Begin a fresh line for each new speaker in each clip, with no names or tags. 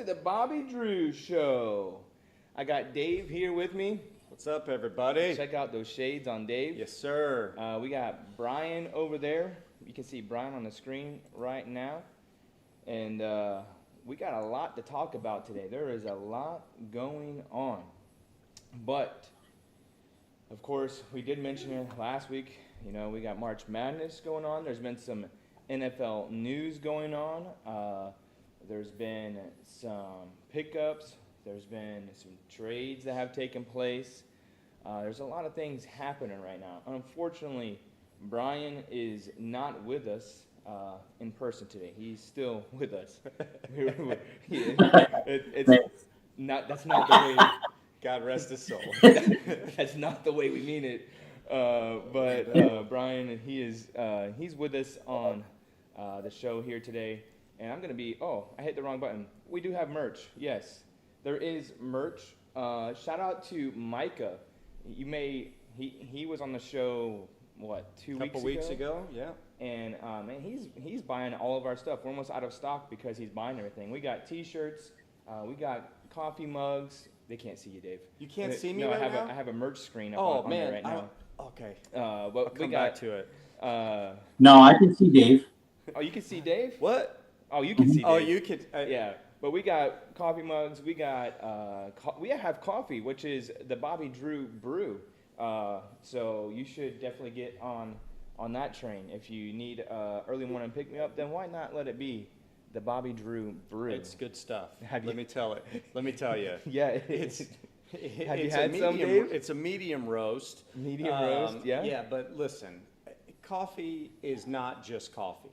to the Bobby Drew Show. I got Dave here with me.
What's up, everybody?
Check out those shades on Dave.
Yes, sir.
We got Brian over there. You can see Brian on the screen right now. And we got a lot to talk about today. There is a lot going on. But, of course, we did mention it last week. You know, we got March Madness going on. There's been some NFL news going on. There's been some pickups. There's been some trades that have taken place. There's a lot of things happening right now. Unfortunately, Brian is not with us in person today. He's still with us. That's not the way.
God rest his soul.
That's not the way we mean it. But Brian, he's with us on the show here today. And I'm going to be, I hit the wrong button. We do have merch, yes. There is merch. Shout out to Micah. He was on the show, what, 2 weeks ago?
Couple weeks ago, yeah.
And man, he's buying all of our stuff. We're almost out of stock because he's buying everything. We got T-shirts, we got coffee mugs. They can't see you, Dave.
You can't see me
no,
right now?
I have a merch screen up on there right now.
Okay.
But
I'll come back to it.
No, I can see Dave.
Oh, you can see Dave?
What?
Oh, you can see Dave.
Oh, you could.
Yeah. But we got coffee mugs. We got we have coffee, which is the Bobby Drew Brew. So you should definitely get on that train. If you need early morning pick me up, then why not let it be the Bobby Drew Brew?
It's good stuff. Let me tell you.
Yeah. Have you had some, Dave?
It's a medium roast.
Medium roast, yeah.
Yeah, but listen, coffee is not just coffee.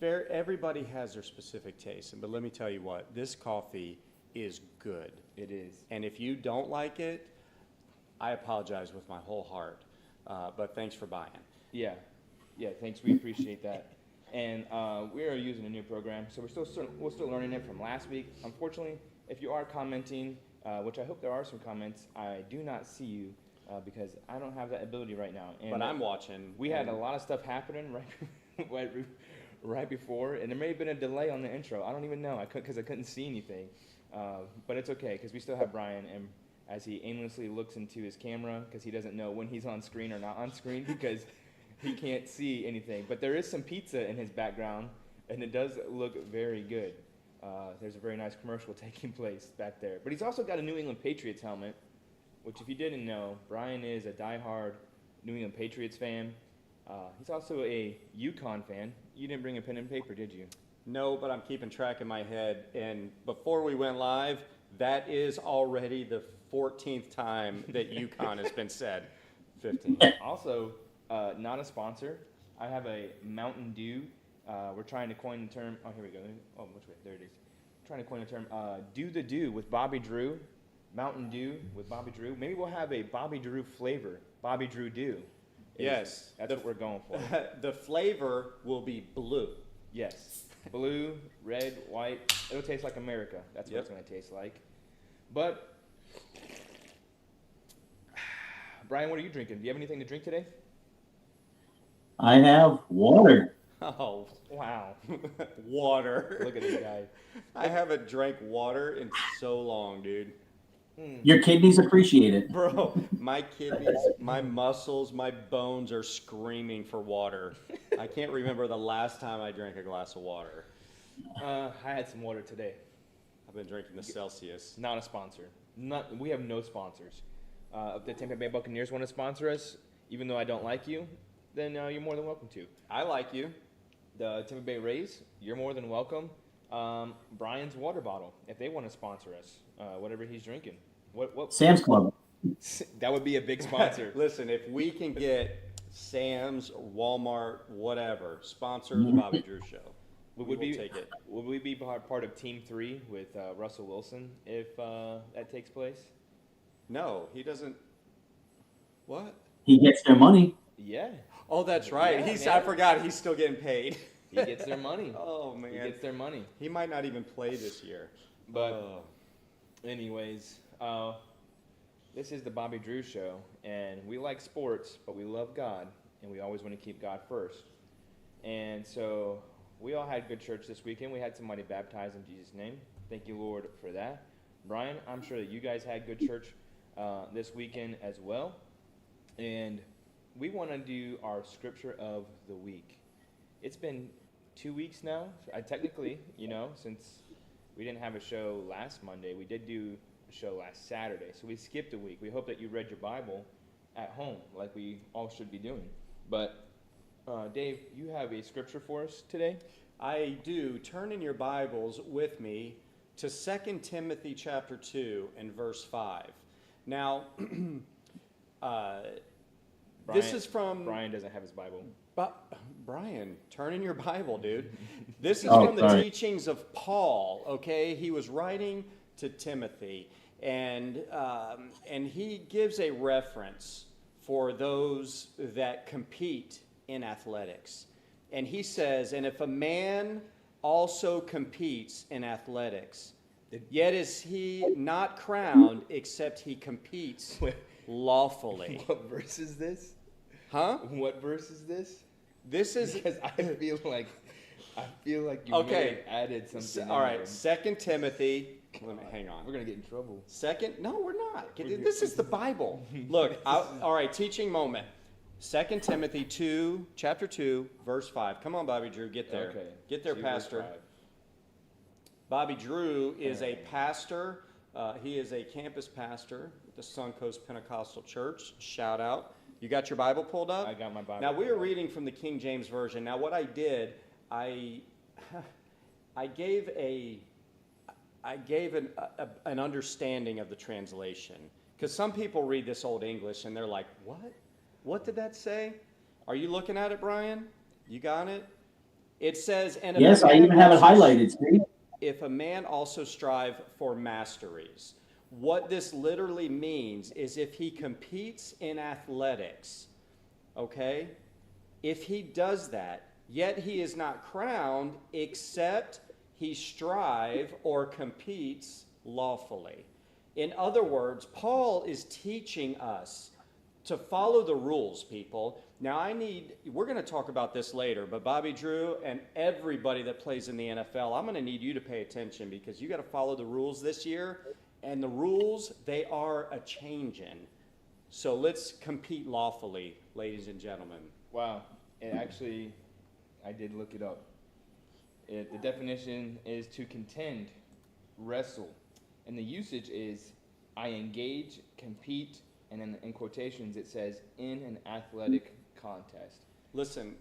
Everybody has their specific taste, but let me tell you what, this coffee is good.
It is.
And if you don't like it, I apologize with my whole heart, but thanks for buying.
Yeah, thanks, we appreciate that. And we are using a new program, so we're still learning it from last week. Unfortunately, if you are commenting, which I hope there are some comments, I do not see you because I don't have that ability right now. And
but I'm watching.
We had a lot of stuff happening right before, and there may have been a delay on the intro. I don't even know. Because I couldn't see anything. But it's okay, because we still have Brian, and as he aimlessly looks into his camera, because he doesn't know when he's on screen or not on screen, because he can't see anything. But there is some pizza in his background, and it does look very good. There's a very nice commercial taking place back there. But he's also got a New England Patriots helmet, which if you didn't know, Brian is a diehard New England Patriots fan. He's also a UConn fan. You didn't bring a pen and paper, did you?
No, but I'm keeping track in my head. And before we went live, that is already the 14th time that UConn has been said. 15th.
Also, not a sponsor. I have a Mountain Dew. We're trying to coin the term. Oh, here we go. Oh, which way? There it is. Trying to coin the term. Do the Dew with Bobby Drew. Mountain Dew with Bobby Drew. Maybe we'll have a Bobby Drew flavor. Bobby Drew Dew.
Yes.
That's what we're going for.
The flavor will be blue.
Yes. Blue, red, white. It'll taste like America. That's what it's going to taste like. But, Brian, what are you drinking? Do you have anything to drink today?
I have water.
Oh,
wow.
Water.
Look at this guy.
I haven't drank water in so long, dude.
Your kidneys appreciate it.
Bro, my kidneys, my muscles, my bones are screaming for water. I can't remember the last time I drank a glass of water.
I had some water today.
I've been drinking the Celsius.
Not a sponsor. We have no sponsors. If the Tampa Bay Buccaneers want to sponsor us, even though I don't like you, then you're more than welcome to.
I like you.
The Tampa Bay Rays, you're more than welcome. Brian's water bottle, if they want to sponsor us, whatever he's drinking. What?
Sam's Club.
That would be a big sponsor.
Listen, if we can get Sam's, Walmart, whatever, sponsor the Bobby Drew Show, we'll take it.
Would we be part of Team 3 with Russell Wilson if that takes place?
No, he doesn't. What?
He gets their money.
Yeah.
Oh, that's right.
Yeah,
I forgot he's still getting paid.
He gets their money.
Oh, man.
He gets their money.
He might not even play this year.
But anyways, this is the Bobby Drew Show, and we like sports, but we love God, and we always want to keep God first. And so we all had good church this weekend. We had somebody baptized in Jesus' name. Thank you, Lord, for that. Brian, I'm sure that you guys had good church this weekend as well. And we want to do our scripture of the week. It's been 2 weeks now. Technically, since we didn't have a show last Monday, we did do a show last Saturday. So we skipped a week. We hope that you read your Bible at home like we all should be doing. But Dave, you have a scripture for us today?
I do. Turn in your Bibles with me to 2 Timothy chapter 2 and verse 5. Now, this is from...
Brian doesn't have his Bible.
Brian, turn in your Bible, dude. This is
Oh,
from the
sorry.
teachings of Paul, okay? He was writing to Timothy, and he gives a reference for those that compete in athletics. And he says, and if a man also competes in athletics, yet is he not crowned except he competes lawfully.
What verse is this?
Huh?
What verse is this?
This is...
Because I feel like you may
Okay.
have added something.
All
in
right,
there.
2 Timothy. Hang on.
We're gonna get in trouble.
No, we're not. This is the Bible. Look, all right, teaching moment. 2 Timothy 2, chapter 2, verse 5. Come on, Bobby Drew, get there.
Okay.
Get there,
2 verse
Pastor.
5.
Bobby Drew is a pastor. He is a campus pastor at the Suncoast Pentecostal Church. Shout out. You got your Bible pulled up?
I got my Bible.
Now, we are
pulled up.
reading from the King James Version. Now, what I did, I gave an understanding of the translation. Because some people read this Old English and they're like, what? What did that say? Are you looking at it, Brian? You got it? It says, and if
Yes,
a
I
man
even have it
also-
highlighted, see?
if a man also strive for masteries. What this literally means is if he competes in athletics, okay, if he does that, yet he is not crowned except he strive or competes lawfully. In other words, Paul is teaching us to follow the rules, people. Now, we're going to talk about this later, but Bobby Drew and everybody that plays in the NFL, I'm going to need you to pay attention because you got to follow the rules this year. And the rules, they are a-changing. So let's compete lawfully, ladies and gentlemen.
Wow. I did look it up. The definition is to contend, wrestle. And the usage is I engage, compete, and then in quotations it says in an athletic contest.
Listen,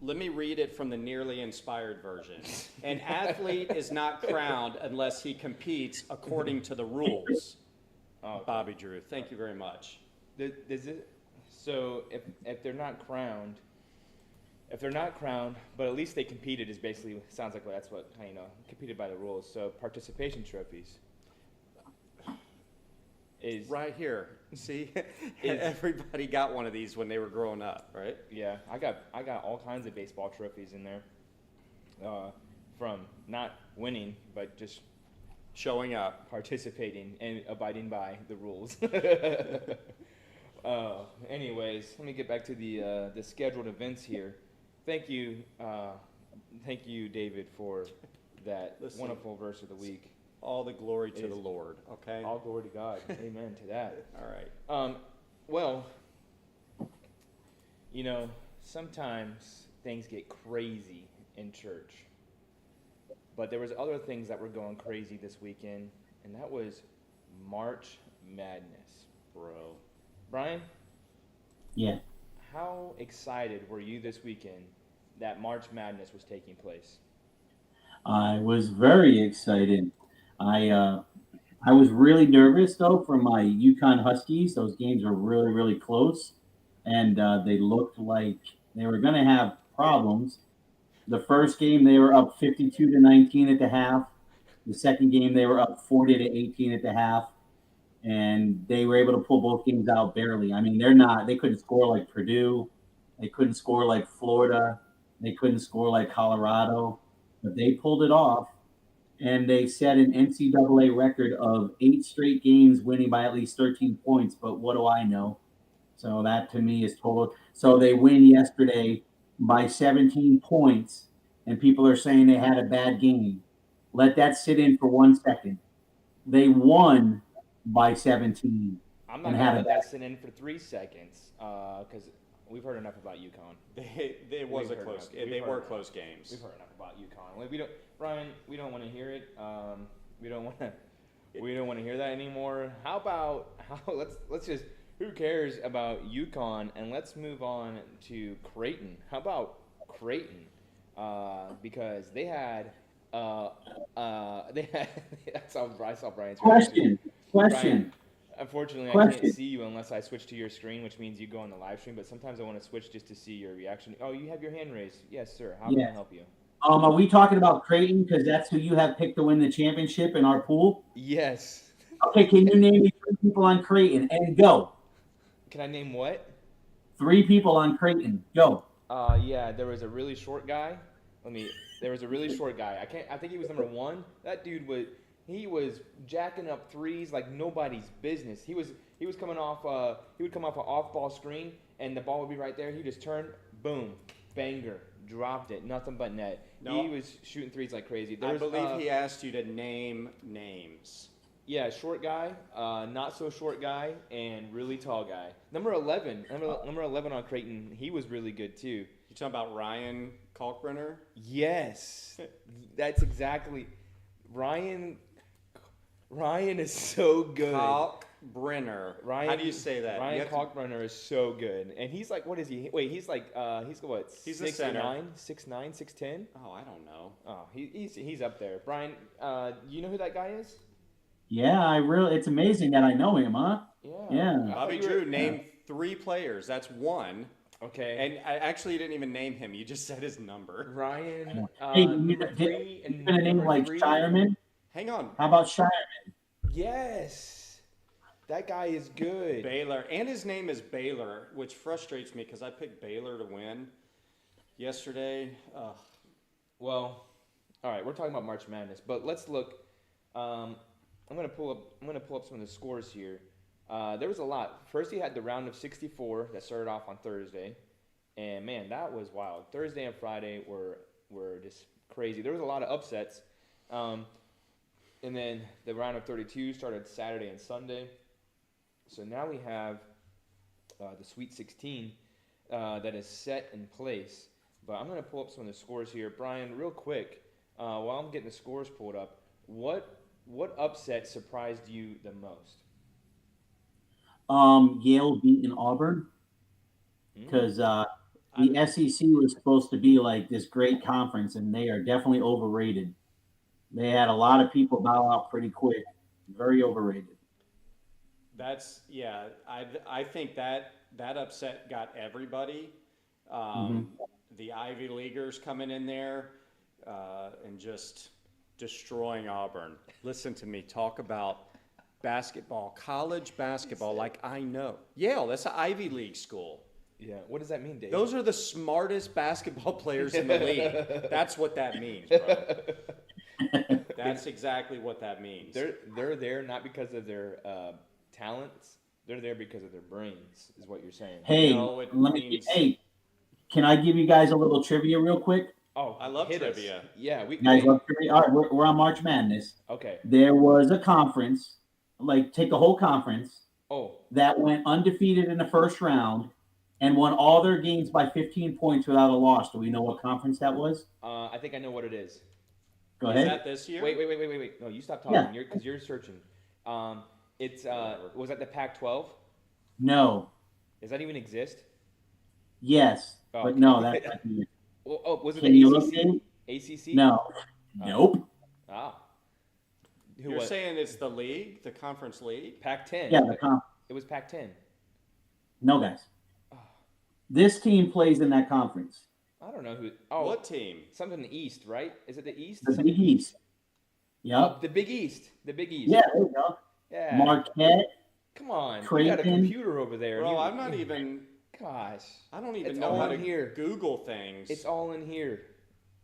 let me read it from the nearly inspired version. An athlete is not crowned unless he competes according to the rules.
Oh,
Bobby Drew, thank you very much.
So if they're not crowned, but at least they competed is basically sounds like that's what competed by the rules. So participation trophies is
Right here. See? Everybody got one of these when they were growing up, right?
Yeah, I got all kinds of baseball trophies in there, from not winning but just
Showing up.
participating and abiding by the rules. Anyways, let me get back to the scheduled events here. Thank you, David, for that
Listen.
wonderful verse of the week.
All the glory to
Is-
the Lord, okay?
All glory to God. Amen to that.
All right.
Well, sometimes things get crazy in church. But there was other things that were going crazy this weekend, and that was March Madness, bro. Brian,
Yeah.
how excited were you this weekend that March Madness was taking place?
I was very excited. I was really nervous though for my Yukon Huskies. Those games were really, really close, and they looked like they were going to have problems. The first game they were up 52-19 at the half. The second game they were up 40-18 at the half, and they were able to pull both games out barely. I mean, they couldn't score like Purdue, they couldn't score like Florida, they couldn't score like Colorado, but they pulled it off. And they set an NCAA record of 8 straight games winning by at least 13 points. But what do I know? So that to me is total. So they win yesterday by 17 points, and people are saying they had a bad game. Let that sit in for 1 second. They won by 17
I'm
and
not gonna
had a
let that
bad.
sit in for 3 seconds, because we've heard enough about UConn.
It was
We've
a
heard
close.
enough. We've
They
heard
were
enough.
close games.
We've heard enough about UConn. Like, we don't, Brian. We don't want to hear it. We don't want to. We don't want to hear that anymore. How about how? Let's just. Who cares about UConn? And let's move on to Creighton. How about Creighton? Because they had. They had. I saw Brian's reaction.
Question,
Brian,
question,
unfortunately, I can't
question.
see you unless I switch to your screen, which means you go on the live stream. But sometimes I want to switch just to see your reaction. Oh, you have your hand raised. Yes, sir. How can I
Yes.
help you?
Are we talking about Creighton because that's who you have picked to win the championship in our pool?
Yes.
Okay, can you name me 3 people on Creighton and go?
Can I name what?
3 people on Creighton, go.
Yeah, there was a really short guy. There was a really short guy. I think he was number one. That dude he was jacking up threes like nobody's business. He was coming off, he would come off an off ball screen and the ball would be right there. He just turned, boom, banger, dropped it, nothing but net.
No.
He was shooting threes like crazy.
I believe he asked you to name names.
Yeah, short guy, not so short guy, and really tall guy. Number 11, number 11 on Creighton, he was really good too.
You talking about Ryan Kalkbrenner?
Yes, that's exactly. Ryan, Ryan is so good.
Kalkbrenner.
Ryan,
How do you say that?
Ryan
You have to-
Kalkbrenner is so good, and he's like, what is he? Wait, he's like, he's what?
He's a
6'9",
center.
6'9", 6'10".
Oh, I don't know.
Oh, he's up there. Brian, you know who that guy is?
Yeah, it's amazing that I know him, huh?
Yeah.
Yeah.
I thought
Bobby
you were-
Drew named 3 players. That's one.
Okay.
And I actually didn't even name him. You just said his number.
Ryan,
Hey,
number
did-
3 and
You're gonna name
number
like
3.
Shireman?
Hang on.
How about Shireman?
Yes, that guy is good.
Baylor. And his name is Baylor, which frustrates me because I picked Baylor to win yesterday.
Well, all right, we're talking about March Madness, but let's look. I'm gonna pull up some of the scores here. There was a lot. First, you had the round of 64 that started off on Thursday, and man, that was wild. Thursday and Friday were just crazy. There was a lot of upsets, and then the round of 32 started Saturday and Sunday. So now we have the Sweet 16 that is set in place. But I'm gonna pull up some of the scores here, Brian, real quick. While I'm getting the scores pulled up, what upset surprised you the most?
Yale beating Auburn because the SEC was supposed to be like this great conference, and they are definitely overrated. They had a lot of people bow out pretty quick. Very overrated.
I think that upset got everybody. The Ivy Leaguers coming in there and just destroying Auburn. Listen to me talk about basketball, college basketball, like I know. Yale, that's an Ivy League school.
Yeah, what does that mean, Dave?
Those are the smartest basketball players in the league. That's what that means, bro. That's exactly what that means.
They're there not because of their talents. They're there because of their brains, is what you're saying.
Hey,
No, it
let me.
means-
Hey, can I give you guys a little trivia real quick?
Oh,
I love
hit us.
trivia.
Yeah, we.
You guys
wait.
love trivia? All right, we're on March Madness.
Okay.
There was a conference, like take the whole conference,
Oh,
that went undefeated in the first round and won all their games by 15 points without a loss. Do we know what conference that was?
I think I know what it is.
Go
Is
ahead.
that this year?
Wait. No, you stop
Yeah.
talking. Because you're searching. It's was that the Pac-12?
No.
Does that even exist?
Yes.
Oh,
But
okay.
no, that's not the
Well, oh, was it
Can you
the
look
ACC?
in?
ACC?
No.
Oh.
Nope.
Ah. Who
You're
was?
saying it's the league, the conference league?
Pac-10.
Yeah,
It was Pac-10.
no, guys. This team plays in that conference.
I don't know who. Oh,
What team?
something in the East, right? Is it the East?
The Big East. Yep.
The Big East. The Big East.
Yeah, there you go.
Yeah.
Marquette.
Come on. You got a
Creighton.
computer over there.
Bro,
You-
I'm not even.
Gosh.
I don't even
It's
know
all
how to
in here.
Google things.
It's all in here.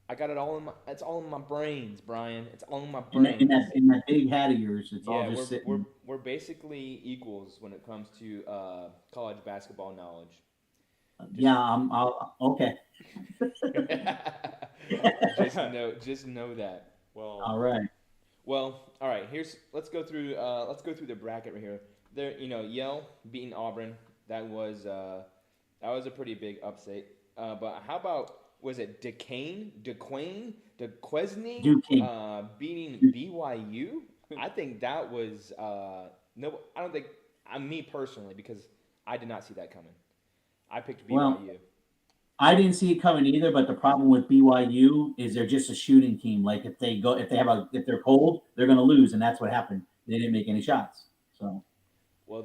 I got it all in my. It's all in my brains, Brian. It's all in my
In that,
brains.
in that big hat of yours, it's all
Yeah,
just sitting.
we're basically equals when it comes to college basketball knowledge.
Yeah, okay.
just know that.
Well,
All right.
Well, all right. Let's go through the bracket right here. There, Yale beating Auburn. That was a pretty big upset. But how about was it DeQuesne
Duquesne.
beating BYU? I think that was no. I don't think me personally because I did not see that coming. I picked BYU.
Well, I didn't see it coming either, but the problem with BYU is they're just a shooting team. Like if they're cold, they're going to lose, and that's what happened. They didn't make any shots. So
Well,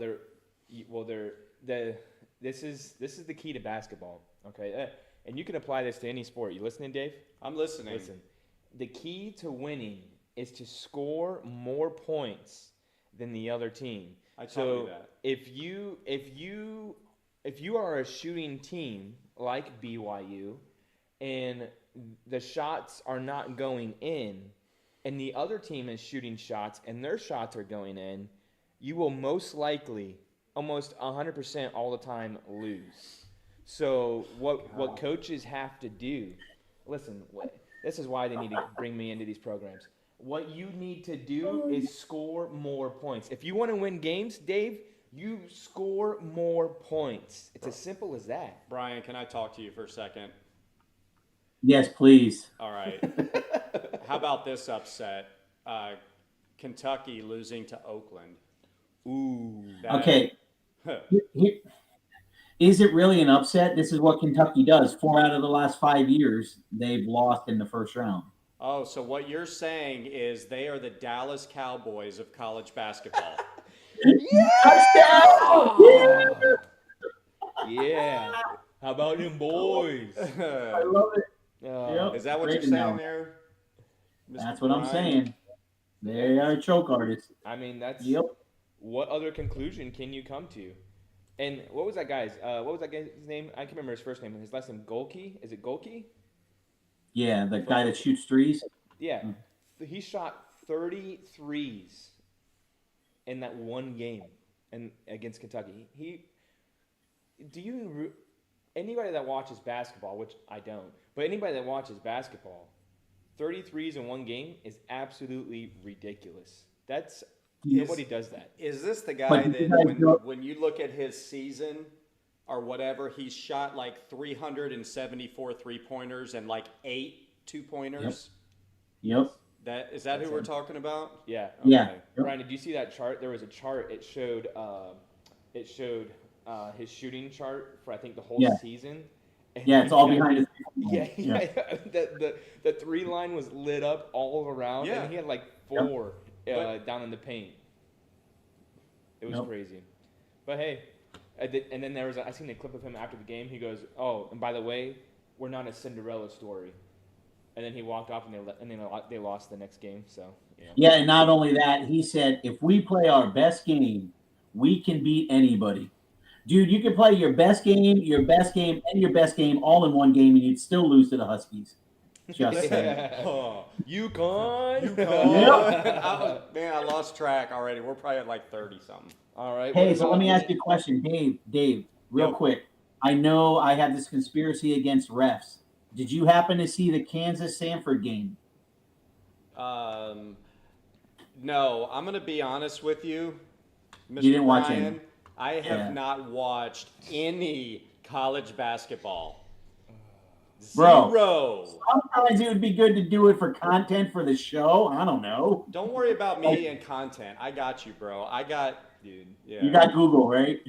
this is the key to basketball. Okay, and you can apply this to any sport. You listening, Dave?
I'm listening.
Listen, the key to winning is to score more points than the other team.
I tell you that.
If you are a shooting team like BYU and the shots are not going in and the other team is shooting shots and their shots are going in, you will most likely almost 100% all the time lose. So what coaches have to do, listen, this is why they need to bring me into these programs. What you need to do is score more points. If you want to win games, Dave, you score more points. It's as simple as that.
Brian, can I talk to you for a second?
yes, please.
All right. How about this upset? Kentucky losing to Oakland.
Ooh.
Okay. Is it really an upset? This is what Kentucky does. 4 out of the last 5 years, they've lost in the first round.
Oh, so what you're saying is they are the Dallas Cowboys of college basketball.
Touchdown!
Yeah. How about them boys?
I love it. Yep.
Is that what
Great
you're saying
analogy.
there? Mr.
That's what I'm
Brian?
saying. They are choke artists.
I mean, that's
Yep.
what other conclusion can you come to? And what was that guy's name? I can't remember his first name. His last name, Golke? Is it Golke?
Yeah, the guy that shoots threes.
Yeah. He shot 33s in that one game against Kentucky. Anybody that watches basketball, which I don't, but anybody that watches basketball, 33s in one game is absolutely ridiculous. Nobody does that.
Is this the guy
But you guys
that
don't-
when you look at his season or whatever, he's shot like 374 3-pointers and like 8 2-pointers?
Yep.
Is that who we're talking about?
Yeah.
Yeah.
Okay.
Yep.
Ryan, did you see that chart? There was a chart. It showed his shooting chart for I think the whole
Yeah.
season. And
Yeah, it's all
he had-
behind his.
Yeah. The 3 line was lit up all around,
Yeah.
and he had like 4 down in the paint. It was
Nope.
crazy. But hey, and then I seen a clip of him after the game. He goes, "Oh, and by the way, we're not a Cinderella story." And then he walked off, and they lost the next game. So
Yeah, and not only that, he said, if we play our best game, we can beat anybody. Dude, you could play your best game, and your best game all in one game, and you'd still lose to the Huskies. Just saying.
Oh.
UConn.
Man, I lost track already. We're probably at like 30 something.
All right.
Hey,
what
so
about-
let me ask you a question, Dave, real
Yep.
quick. I know I have this conspiracy against refs. Did you happen to see the Kansas-Sanford game?
No, I'm going to be honest with you, Mr.
didn't watch
Brian.
any?
I have
Yeah.
not watched any college basketball.
Bro.
Zero.
Sometimes it would be good to do it for content for the show. I don't know.
Don't worry about me and content. I got you, bro. Dude. Yeah.
You got Google, right?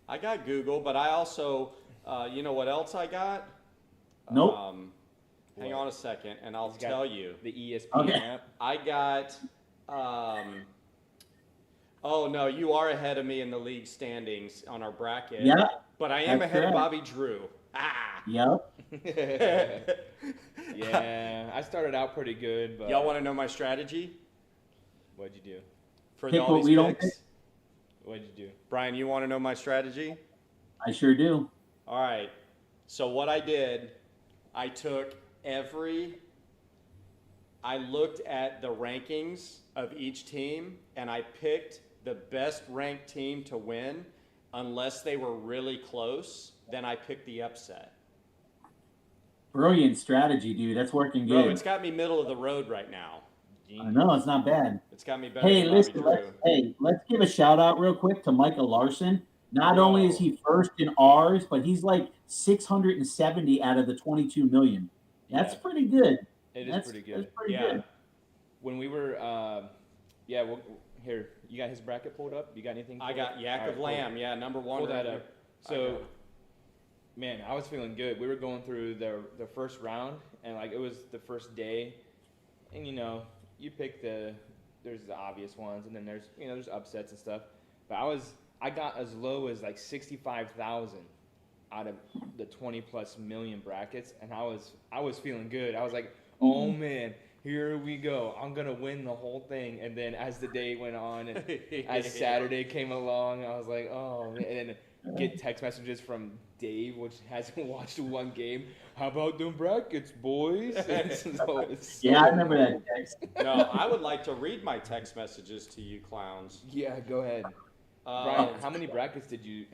I got Google, but I also, you know what else I got?
Nope.
Hang on a second, and I'll
He's got
tell you.
the ESPN
Okay.
app.
I got. Oh no, you are ahead of me in the league standings on our bracket.
Yeah.
But I am
That's
ahead of
correct.
Bobby Drew. Ah.
Yep.
Yeah, I started out pretty good, but
Y'all want to know my strategy
what'd you do?
for
Pick
all
what
these
we don't
picks?
What'd you do?
Brian, you want to know my strategy?
I sure do.
All right. So what I did, I looked at the rankings of each team and I picked the best ranked team to win unless they were really close, then I picked the upset.
Brilliant strategy, dude. That's working
Bro,
good.
it's got me middle of the road right now.
I know it's not bad.
It's got me better
Hey,
than Bobby
listen,
Drew.
let's give a shout out real quick to Michael Larson. Not only is
Bro.
he first in ours, but he's like 670 out of the 22 million. That's
Yeah,
pretty good.
it is pretty
That's
good.
pretty
Yeah.
good.
When we were, yeah, well, here, you got his bracket pulled up? You got anything?
I
pulled
got
up?
Yak
All right,
of
cool.
Lamb. Yeah, number one.
Pull
right
that
here.
up.
I got
So,
it.
man, I was feeling good. We were going through the first round, and like it was the first day, and you pick there's the obvious ones, and then there's upsets and stuff. But I got as low as like 65,000 out of the 20+ million brackets, and I was feeling good. I was like, oh man, here we go. I'm gonna win the whole thing. And then as the day went on, and as Saturday came along, I was like, oh man. And then get text messages from Dave, which hasn't watched one game. How about them brackets, boys?
Yeah, I remember that text.
No, I would like to read my text messages to you clowns.
Yeah, go ahead. Brian, how many brackets did you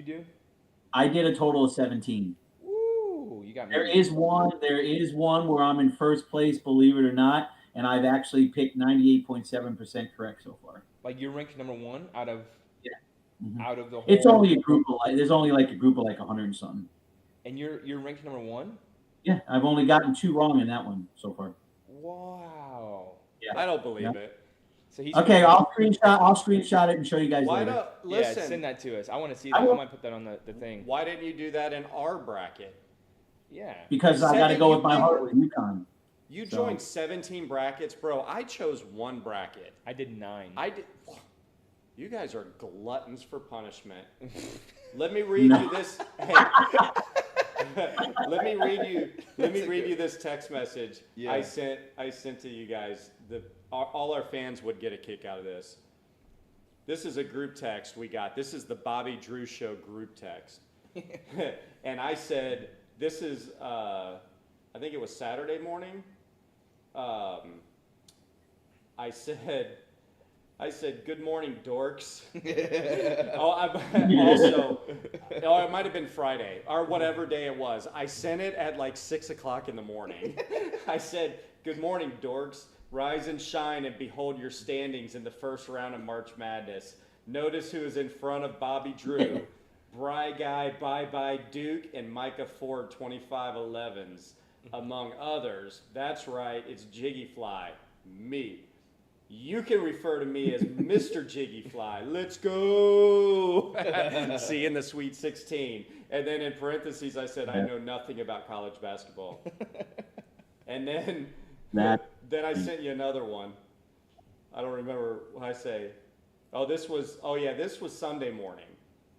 do?
I did a total of 17.
Woo, you got me.
There is one where I'm in first place, believe it or not, and I've actually picked 98.7% correct so far.
Like you're ranked number one out of
Mhm.
out of the whole.
It's only a group of there's only like a group of like 100 and something.
And you're ranked number one.
Yeah, I've only gotten 2 wrong in that one so far.
Wow.
Yeah.
I don't believe it.
So he's
Okay, I'll screenshot it and show you guys
Why
later.
don't
Yeah,
listen?
send that to us. I want to see that.
I
I,
will.
might put that on the thing.
Why didn't you do that in our bracket?
Yeah.
Because I
Said
got to
that
go
you
with my
think-
heart with UConn.
You
So-
joined 17 brackets, bro. I chose one bracket.
I did 9.
I did. You guys are gluttons for punishment. Let me read
No.
you this. Hey, let me read you this text message
Yeah.
I sent to you guys. All our fans would get a kick out of this. This is a group text we got. This is the Bobby Drew Show group text. And I said, this is, I think it was Saturday morning. I said, good morning, dorks. Also, it might have been Friday or whatever day it was. I sent it at like 6 o'clock in the morning. I said, good morning, dorks. Rise and shine and behold your standings in the first round of March Madness. Notice who is in front of Bobby Drew. Bry Guy, Bye Duke, and Micah Ford 2511s, among others. That's right, it's Jiggy Fly, me. You can refer to me as Mr. Jiggy Fly. Let's go! See you in the Sweet 16. And then in parentheses, I said, I know nothing about college basketball. And then I sent you another one. I don't remember what I say. This was Sunday morning.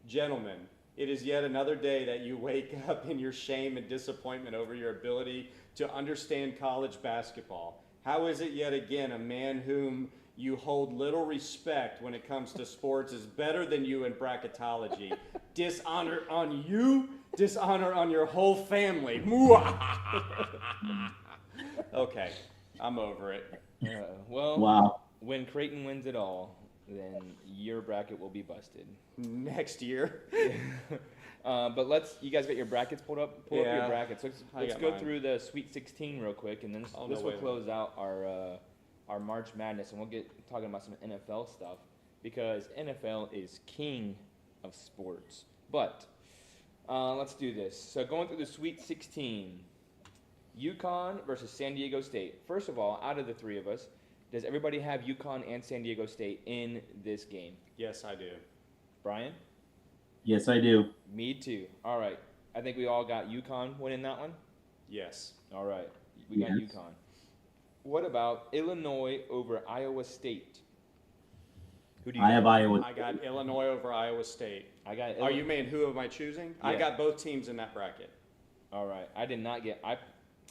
Gentlemen, it is yet another day that you wake up in your shame and disappointment over your ability to understand college basketball. How is it yet again a man whom you hold little respect when it comes to sports is better than you in bracketology? Dishonor on you, dishonor on your whole family. Okay, I'm over it.
Well,
Wow.
when Creighton wins it all, then your bracket will be busted.
Next year.
But you guys got your brackets pulled up? Pull up
Yeah,
your brackets. Let's
got
go
mine.
through the Sweet 16 real quick, and then this
Oh,
will
no, wait a
close out our March Madness, and we'll get talking about some NFL stuff, because NFL is king of sports. But let's do this. So going through the Sweet 16, UConn versus San Diego State. First of all, out of the three of us, does everybody have UConn and San Diego State in this game?
Yes, I do.
Brian?
Yes, I do.
Me too. All right. I think we all got UConn winning that one.
Yes.
All right. We got
Yes.
UConn. What about Illinois over Iowa State? Who do you
I
got?
have Iowa.
I got Illinois over Iowa State.
I got
Are you mean who am I choosing? I
Yeah.
got both teams in that bracket.
All right. I did not get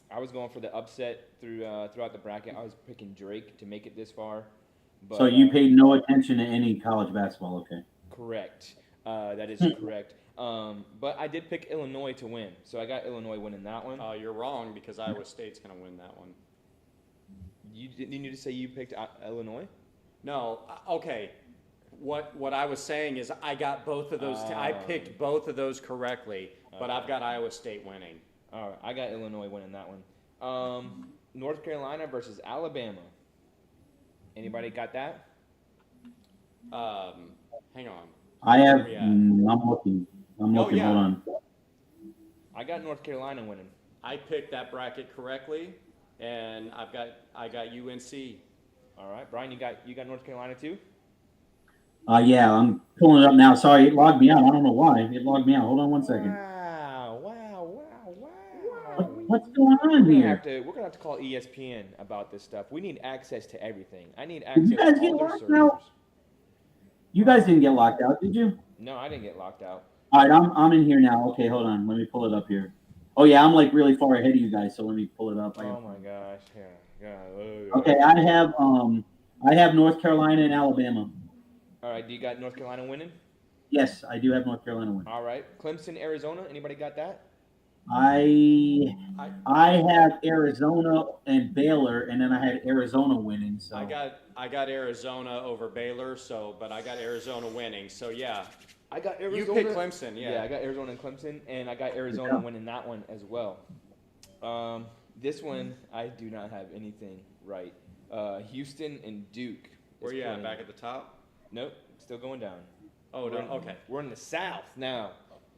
I was going for the upset throughout the bracket. I was picking Drake to make it this far. But,
So you paid no attention to any college basketball, okay?
Correct. That is correct. But I did pick Illinois to win, so I got Illinois winning that one.
You're wrong because Iowa State's going to win that one.
You didn't need to say you picked Illinois?
No, okay. What I was saying is I got both of those. I picked both of those correctly, but I've got Iowa State winning.
All right, I got Illinois winning that one. North Carolina versus Alabama. Anybody got that?
Hang on.
I have.
Where we at?
I'm looking. I'm
Oh,
looking.
yeah.
Hold on.
I got North Carolina winning.
I picked that bracket correctly, and I got UNC.
All right, Brian, you got North Carolina too?
Yeah, I'm pulling it up now. Sorry, it logged me out. I don't know why. It logged me out. Hold on one second.
Wow.
What's going on here?
We're gonna have to call ESPN about this stuff. We need access to everything. I need
Did
access
you guys
to
get
all their
locked
servers.
out? You guys didn't get locked out, did you?
No, I didn't get locked out.
All right, I'm in here now. Okay, hold on. Let me pull it up here. Oh yeah, I'm like really far ahead of you guys, so let me pull it up.
Oh my gosh. Yeah.
Okay, I have North Carolina and Alabama.
All right, do you got North Carolina winning?
Yes, I do have North Carolina winning.
All right, Clemson, Arizona. Anybody got that?
I have Arizona and Baylor, and then I had Arizona winning. So
I got Arizona over Baylor, but I got Arizona winning. So yeah,
I got Arizona.
you picked Clemson, yeah.
Yeah, I got Arizona and Clemson, and I got Arizona winning that one as well. This one, I do not have anything right. Houston and Duke.
Where you at? Back at the top?
Nope, still going down.
Oh, no, okay.
We're in the South now.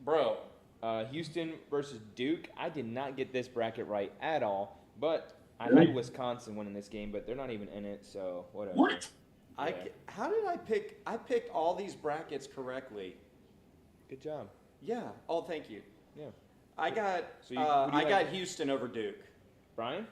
Bro.
Houston versus Duke. I did not get this bracket right at all, but I
Really?
had Wisconsin winning this game, but they're not even in it, so whatever.
what?
Yeah.
How did I pick? I picked all these brackets correctly.
Good job.
Yeah. Oh, thank you.
Yeah.
I got
So you- what do you
I
have?
got Houston over Duke.
Brian?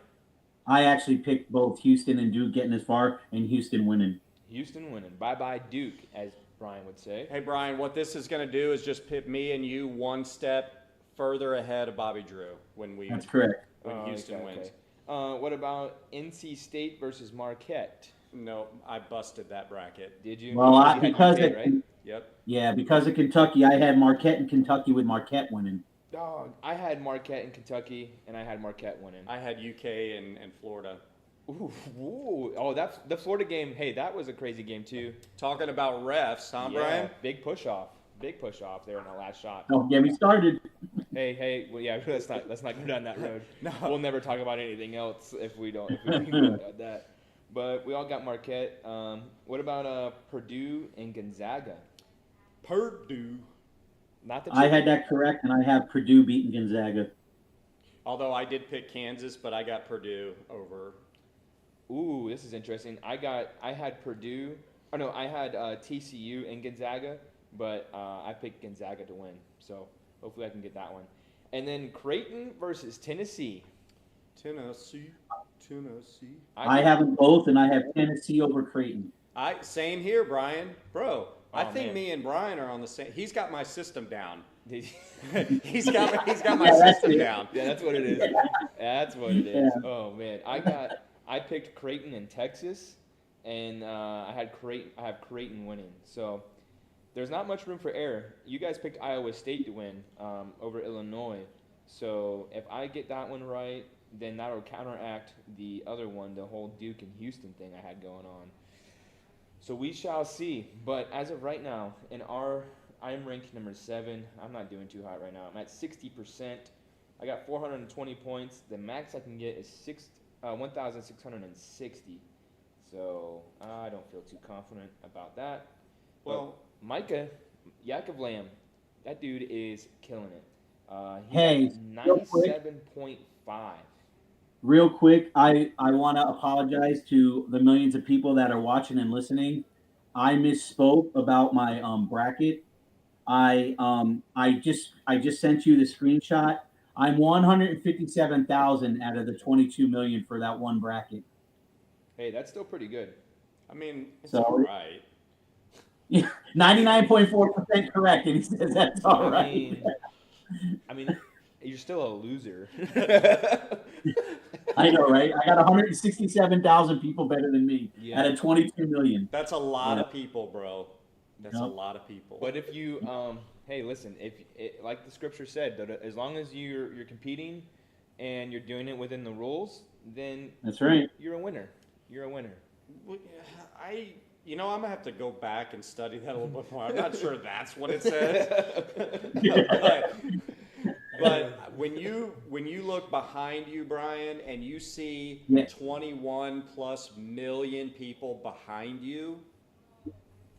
I actually picked both Houston and Duke getting as far, and Houston winning.
Houston winning. Bye-bye Duke, as Brian would say.
Hey Brian, what this is going to do is just pit me and you one step further ahead of Bobby Drew when
That's correct.
Houston wins.
What about NC State versus Marquette?
No, I busted that bracket.
Did you?
Well,
You had
because
UK,
it,
right?
Yep.
because of Kentucky, I had Marquette and Kentucky with Marquette winning.
Dog, I had Marquette in Kentucky, and I had Marquette winning.
I had UK and Florida.
Ooh. Oh, that's the Florida game. Hey, that was a crazy game too.
Talking about refs, huh,
Yeah,
Brian?
big push off there in that last shot.
Don't get me started.
Hey, well, yeah, let's not go down that road.
No.
We'll never talk about anything else if we go down that. But we all got Marquette. What about Purdue and Gonzaga?
Purdue.
Not the
I had that correct, and I have Purdue beating Gonzaga.
Although I did pick Kansas, but I got Purdue over.
Ooh, this is interesting. I had Purdue. Oh no, I had TCU and Gonzaga, but I picked Gonzaga to win. So hopefully I can get that one. And then Creighton versus Tennessee.
Tennessee.
I have them both, and I have Tennessee over Creighton.
Same here, Brian. Bro, I
Oh,
think
man.
me and Brian are on the same. He's got my system down.
Did-
He's got my
Yeah, that's
system
it.
down.
Yeah, that's what it is. That's what it is.
Yeah.
Oh man, I picked Creighton in Texas, and I have Creighton winning. So there's not much room for error. You guys picked Iowa State to win over Illinois. So if I get that one right, then that'll counteract the other one, the whole Duke and Houston thing I had going on. So we shall see. But as of right now, I'm ranked number 7. I'm not doing too hot right now. I'm at 60%. I got 420 points. The max I can get is 1,660. So I don't feel too confident about that.
Well,
Micah Yakovlam, that dude is killing it.
Hey, real quick.
97.5.
Real quick, I want to apologize to the millions of people that are watching and listening. I misspoke about my bracket. I just sent you the screenshot. I'm 157,000 out of the 22 million for that one bracket.
Hey, that's still pretty good.
I mean, it's
So-
all right.
99.4% correct, and he says that's all right.
I mean, you're still a loser.
I know, right? I got 167,000 people better than me
Yeah.
out of 22 million.
That's a lot
Yeah.
of people, bro. That's
Yeah.
a lot of people.
But if you, hey, listen, like the scripture said, that as long as you're competing and you're doing it within the rules, then
That's right.
you're a winner. You're a winner.
Well, I'm gonna have to go back and study that a little bit more. I'm not sure that's what it says. But But when you look behind you, Brian, and you see
Yeah.
21 plus million people behind you,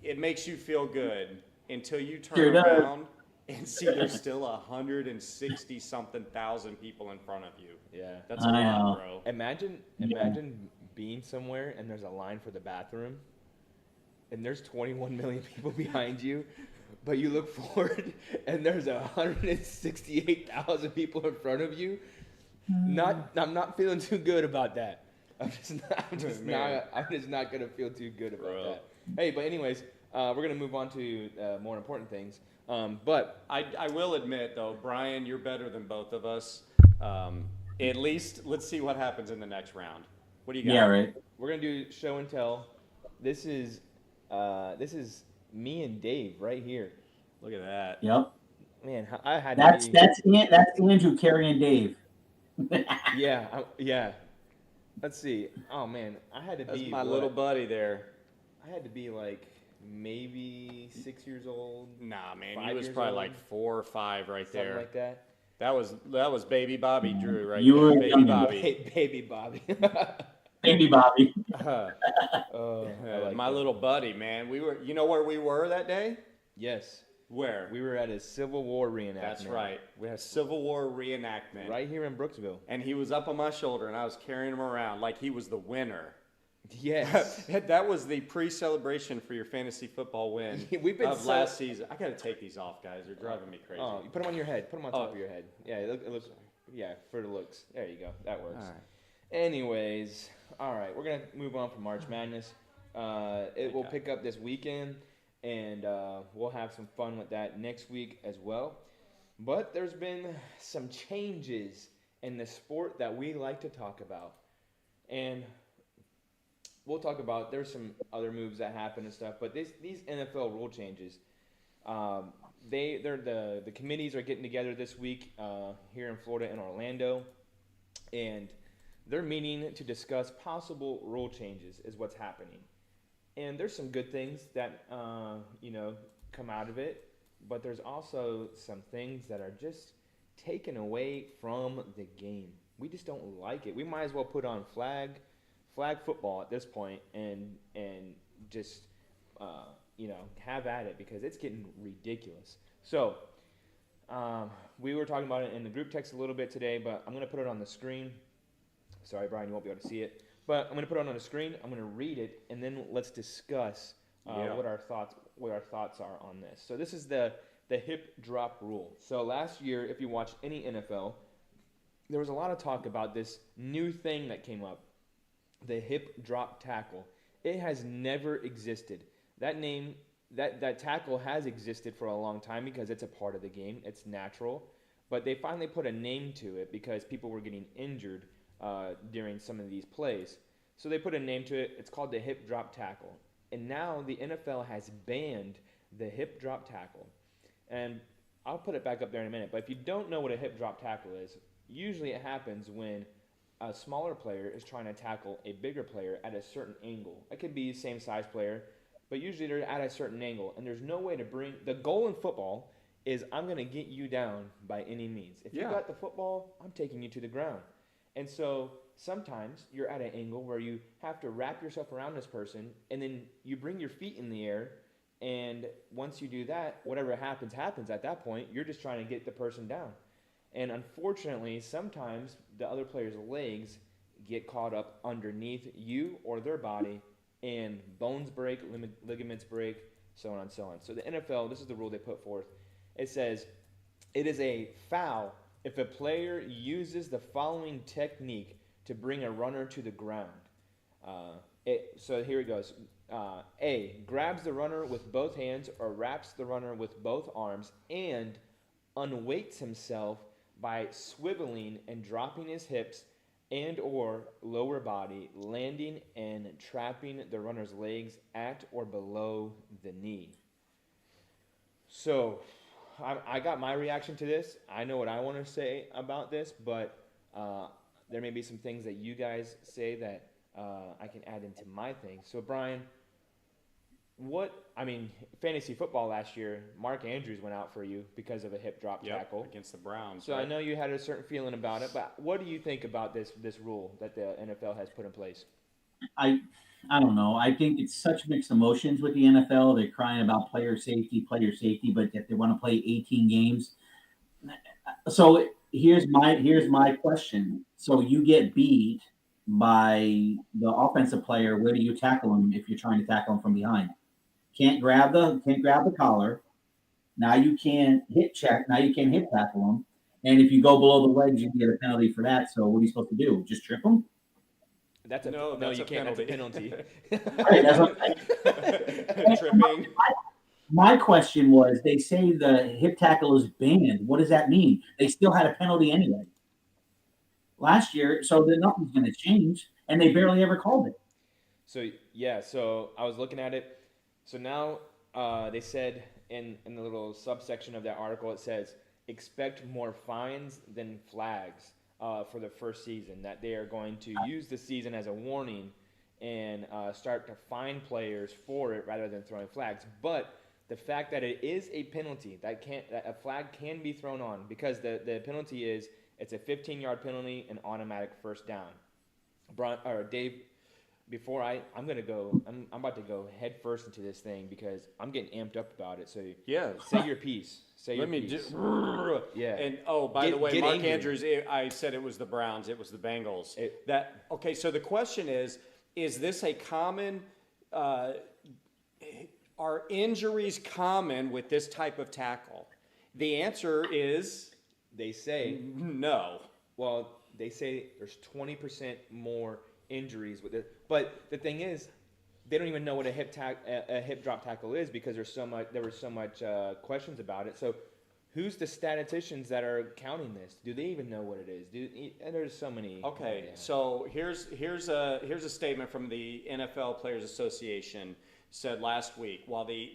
it makes you feel good until you turn
Sure does.
around and see there's still 160 something thousand people in front of you.
Yeah.
That's a
I
lot,
know.
bro.
Imagine
Yeah.
being somewhere and there's a line for the bathroom, and there's 21 million people behind you, but you look forward and there's 168,000 people in front of you. I'm not feeling too good about that. I'm
Man.
just not gonna feel too good about
Bro.
that. Hey, but anyways, we're gonna move on to more important things. But
I will admit, though, Brian, you're better than both of us. At least, let's see what happens in the next round. What do you got?
Yeah, right.
we're gonna do show and tell. This is me and Dave right here.
Look at that.
Yep.
Man, I had
That's
to be.
that's Andrew carrying Dave.
Yeah. Let's see. Oh man, I had to
That's
be
my
what?
little buddy there.
I had to be like maybe 6 years old,
Nah, man,
5
he was
years
probably
old,
like 4 or 5 right
something
there.
like that.
That was baby Bobby Drew right
You
there.
were
Baby
young.
Bobby.
Baby Bobby.
Baby Bobby.
I like
My
that.
little buddy, man. You know where we were that day?
Yes,
Where?
we were at a Civil War reenactment.
That's right. We had Civil War reenactment.
Right here in Brooksville.
And he was up on my shoulder, and I was carrying him around like he was the winner.
Yes.
That was the pre-celebration for your fantasy football win
We've been
of last season. I got to take these off, guys. They're driving me crazy.
Oh, you put them on your head. Put them on top
Oh.
of your head. Yeah, it looks. Yeah, for the looks. There you go. That works.
All right.
Anyways, all right, we're gonna move on from March Madness. It will
Okay.
pick up this weekend, and we'll have some fun with that next week as well. But there's been some changes in the sport that we like to talk about, and we'll talk about. There's some other moves that happen and stuff, but these NFL rule changes. The committees are getting together this week here in Florida and Orlando, and they're meeting to discuss possible rule changes is what's happening. And there's some good things that come out of it, but there's also some things that are just taken away from the game. We just don't like it. We might as well put on flag football at this point and just have at it, because it's getting ridiculous. So we were talking about it in the group text a little bit today, but I'm going to put it on the screen. Sorry, Brian, you won't be able to see it. But I'm going to put it on the screen. I'm going to read it, and then let's discuss what our thoughts are on this. So this is the hip drop rule. So last year, if you watched any NFL, there was a lot of talk about this new thing that came up, the hip drop tackle. It has never existed. That name, that tackle has existed for a long time because it's a part of the game. It's natural. But they finally put a name to it because people were getting injured during some of these plays. So they put a name to it. It's called the hip drop tackle. And now the NFL has banned the hip drop tackle. And I'll put it back up there in a minute. But if you don't know what a hip drop tackle is, usually it happens when a smaller player is trying to tackle a bigger player at a certain angle. It could be the same size player, but usually they're at a certain angle. And there's no way to bring – the goal in football is I'm going to get you down by any means. If you got the football, I'm taking you to the ground. And so sometimes you're at an angle where you have to wrap yourself around this person, and then you bring your feet in the air, and once you do that, whatever happens at that point. You're just trying to get the person down. And unfortunately, sometimes the other player's legs get caught up underneath you or their body, and bones break, ligaments break, so on and so on. So the NFL, this is the rule they put forth. It says, it is a foul if a player uses the following technique to bring a runner to the ground. So here it goes. A, grabs the runner with both hands or wraps the runner with both arms and unweights himself by swiveling and dropping his hips and or lower body, landing and trapping the runner's legs at or below the knee. So I got my reaction to this. I know what I want to say about this, but there may be some things that you guys say that I can add into my thing. So Brian, I mean, fantasy football last year, Mark Andrews went out for you because of a hip drop tackle.
Against the Browns.
So
right?
I know you had a certain feeling about it, but what do you think about this rule that the NFL has put in place?
I I don't know. I think it's such mixed emotions with the NFL. They're crying about player safety, but yet they want to play 18 games. So here's my question. So you get beat by the offensive player. Where do you tackle him if you're trying to tackle him from behind? Can't grab the collar. Now you can't hit check. Now you can't hit tackle him. And if you go below the legs, you get a penalty for that. So what are you supposed to do? Just trip him?
No,
no,
that's
you
a
can't. That's a
penalty.
penalty.
Right. That's what
Tripping.
my question was. They say the hip tackle is banned. What does that mean? They still had a penalty anyway last year, so that nothing's going to change, and they barely ever called it.
So yeah, so I was looking at it. So now they said in the little subsection of that article, it says expect more fines than flags for the first season. That they are going to use the season as a warning and start to fine players for it rather than throwing flags. But the fact that it is a penalty that a flag can be thrown on because the penalty is it's a 15-yard penalty and automatic first down. Dave, before I'm about to go head first into this thing because I'm getting amped up about it. So
Yeah.
say your piece. Say your
Let me
piece.
just.
Yeah.
And by
Get-
the way,
get
Mark
angry.
Andrews. I said it was the Browns. It was the Bengals.
It-
Okay. So the question is this a common? Are injuries common with this type of tackle? The answer is
They say
no.
well, they say there's 20% more injuries with it. But the thing is, they don't even know what a hip drop tackle is because there were so much questions about it. So who's the statisticians that are counting this? Do they even know what it is? And there's so many.
Okay,
yeah.
so here's a statement from the NFL Players Association said last week. While the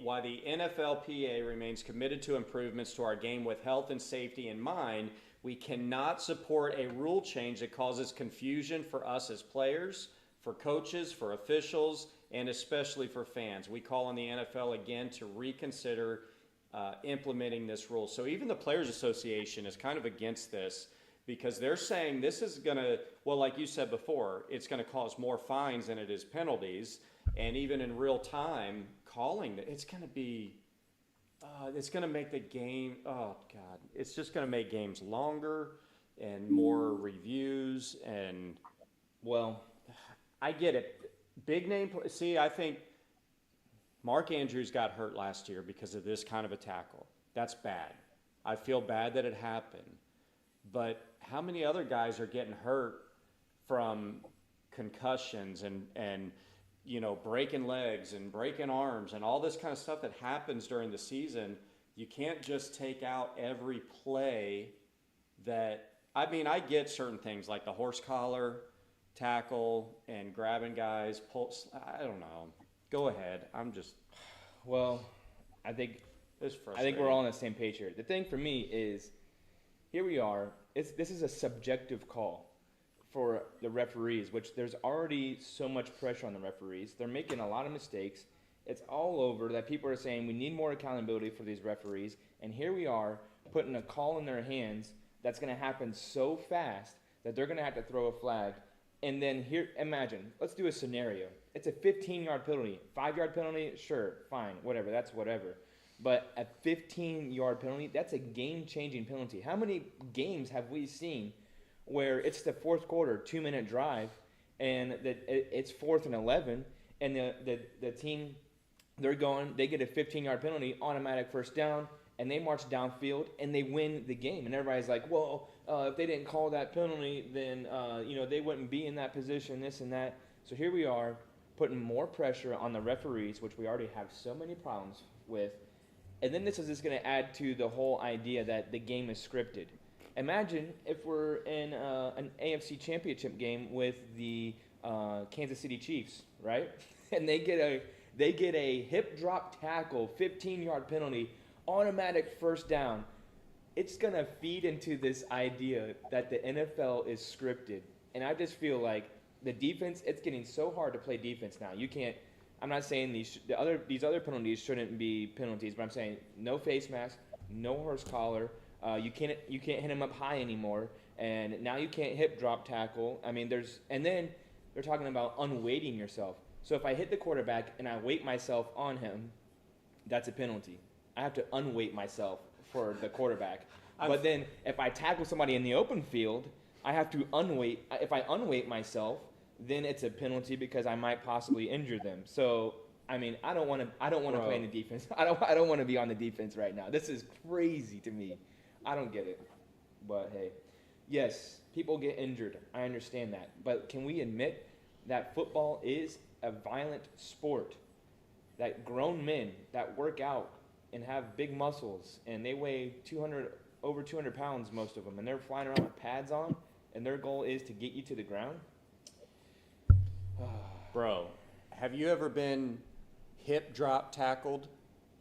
NFLPA remains committed to improvements to our game with health and safety in mind, we cannot support a rule change that causes confusion for us as players, for coaches, for officials, and especially for fans. We call on the NFL again to reconsider implementing this rule. So even the Players Association is kind of against this because they're saying this is going to, well, like you said before, it's going to cause more fines than it is penalties. And even in real time, calling it's going to be, it's going to make the game, oh God, it's just going to make games longer and more reviews. And
Well,
I get it. Big name, see, I think Mark Andrews got hurt last year because of this kind of a tackle. That's bad. I feel bad that it happened. But how many other guys are getting hurt from concussions and breaking legs and breaking arms and all this kind of stuff that happens during the season? You can't just take out every play I get certain things like the horse collar tackle and grabbing guys, pulse. I don't know. Go ahead.
well, I think
It's
I
frustrating.
think we're all on the same page here. The thing for me is, here we are. This is a subjective call for the referees, which there's already so much pressure on the referees. They're making a lot of mistakes. It's all over that people are saying we need more accountability for these referees. And here we are putting a call in their hands that's going to happen so fast that they're going to have to throw a flag. And then here, imagine, let's do a scenario. It's a 15-yard penalty. 5-yard penalty, sure, fine, whatever, that's whatever. But a 15-yard penalty, that's a game-changing penalty. How many games have we seen where it's the fourth quarter, 2-minute drive, and it's 4th and 11, and the team, they get a 15-yard penalty, automatic first down, and they march downfield, and they win the game. And everybody's like, well, if they didn't call that penalty, then they wouldn't be in that position, this and that. So here we are putting more pressure on the referees, which we already have so many problems with. And then this is just going to add to the whole idea that the game is scripted. Imagine if we're in an AFC Championship game with the Kansas City Chiefs, right? And they get a hip drop tackle, 15-yard penalty, automatic first down. It's going to feed into this idea that the NFL is scripted. And I just feel like the defense, it's getting so hard to play defense now. You can't, I'm not saying these other penalties shouldn't be penalties, but I'm saying no face mask, no horse collar. You can't hit him up high anymore, and now you can't hip drop tackle. I mean, and then they're talking about unweighting yourself. So if I hit the quarterback and I weight myself on him, that's a penalty. I have to unweight myself for the quarterback. But then if I tackle somebody in the open field, I have to unweight. If I unweight myself, then it's a penalty because I might possibly injure them. So I mean, I don't want to play in the defense. I don't want to be on the defense right now. This is crazy to me. I don't get it. But hey, yes, people get injured. I understand that. But can we admit that football is a violent sport? That grown men that work out and have big muscles and they weigh over 200 pounds, most of them, and they're flying around with pads on, and their goal is to get you to the ground.
Bro, have you ever been hip drop tackled?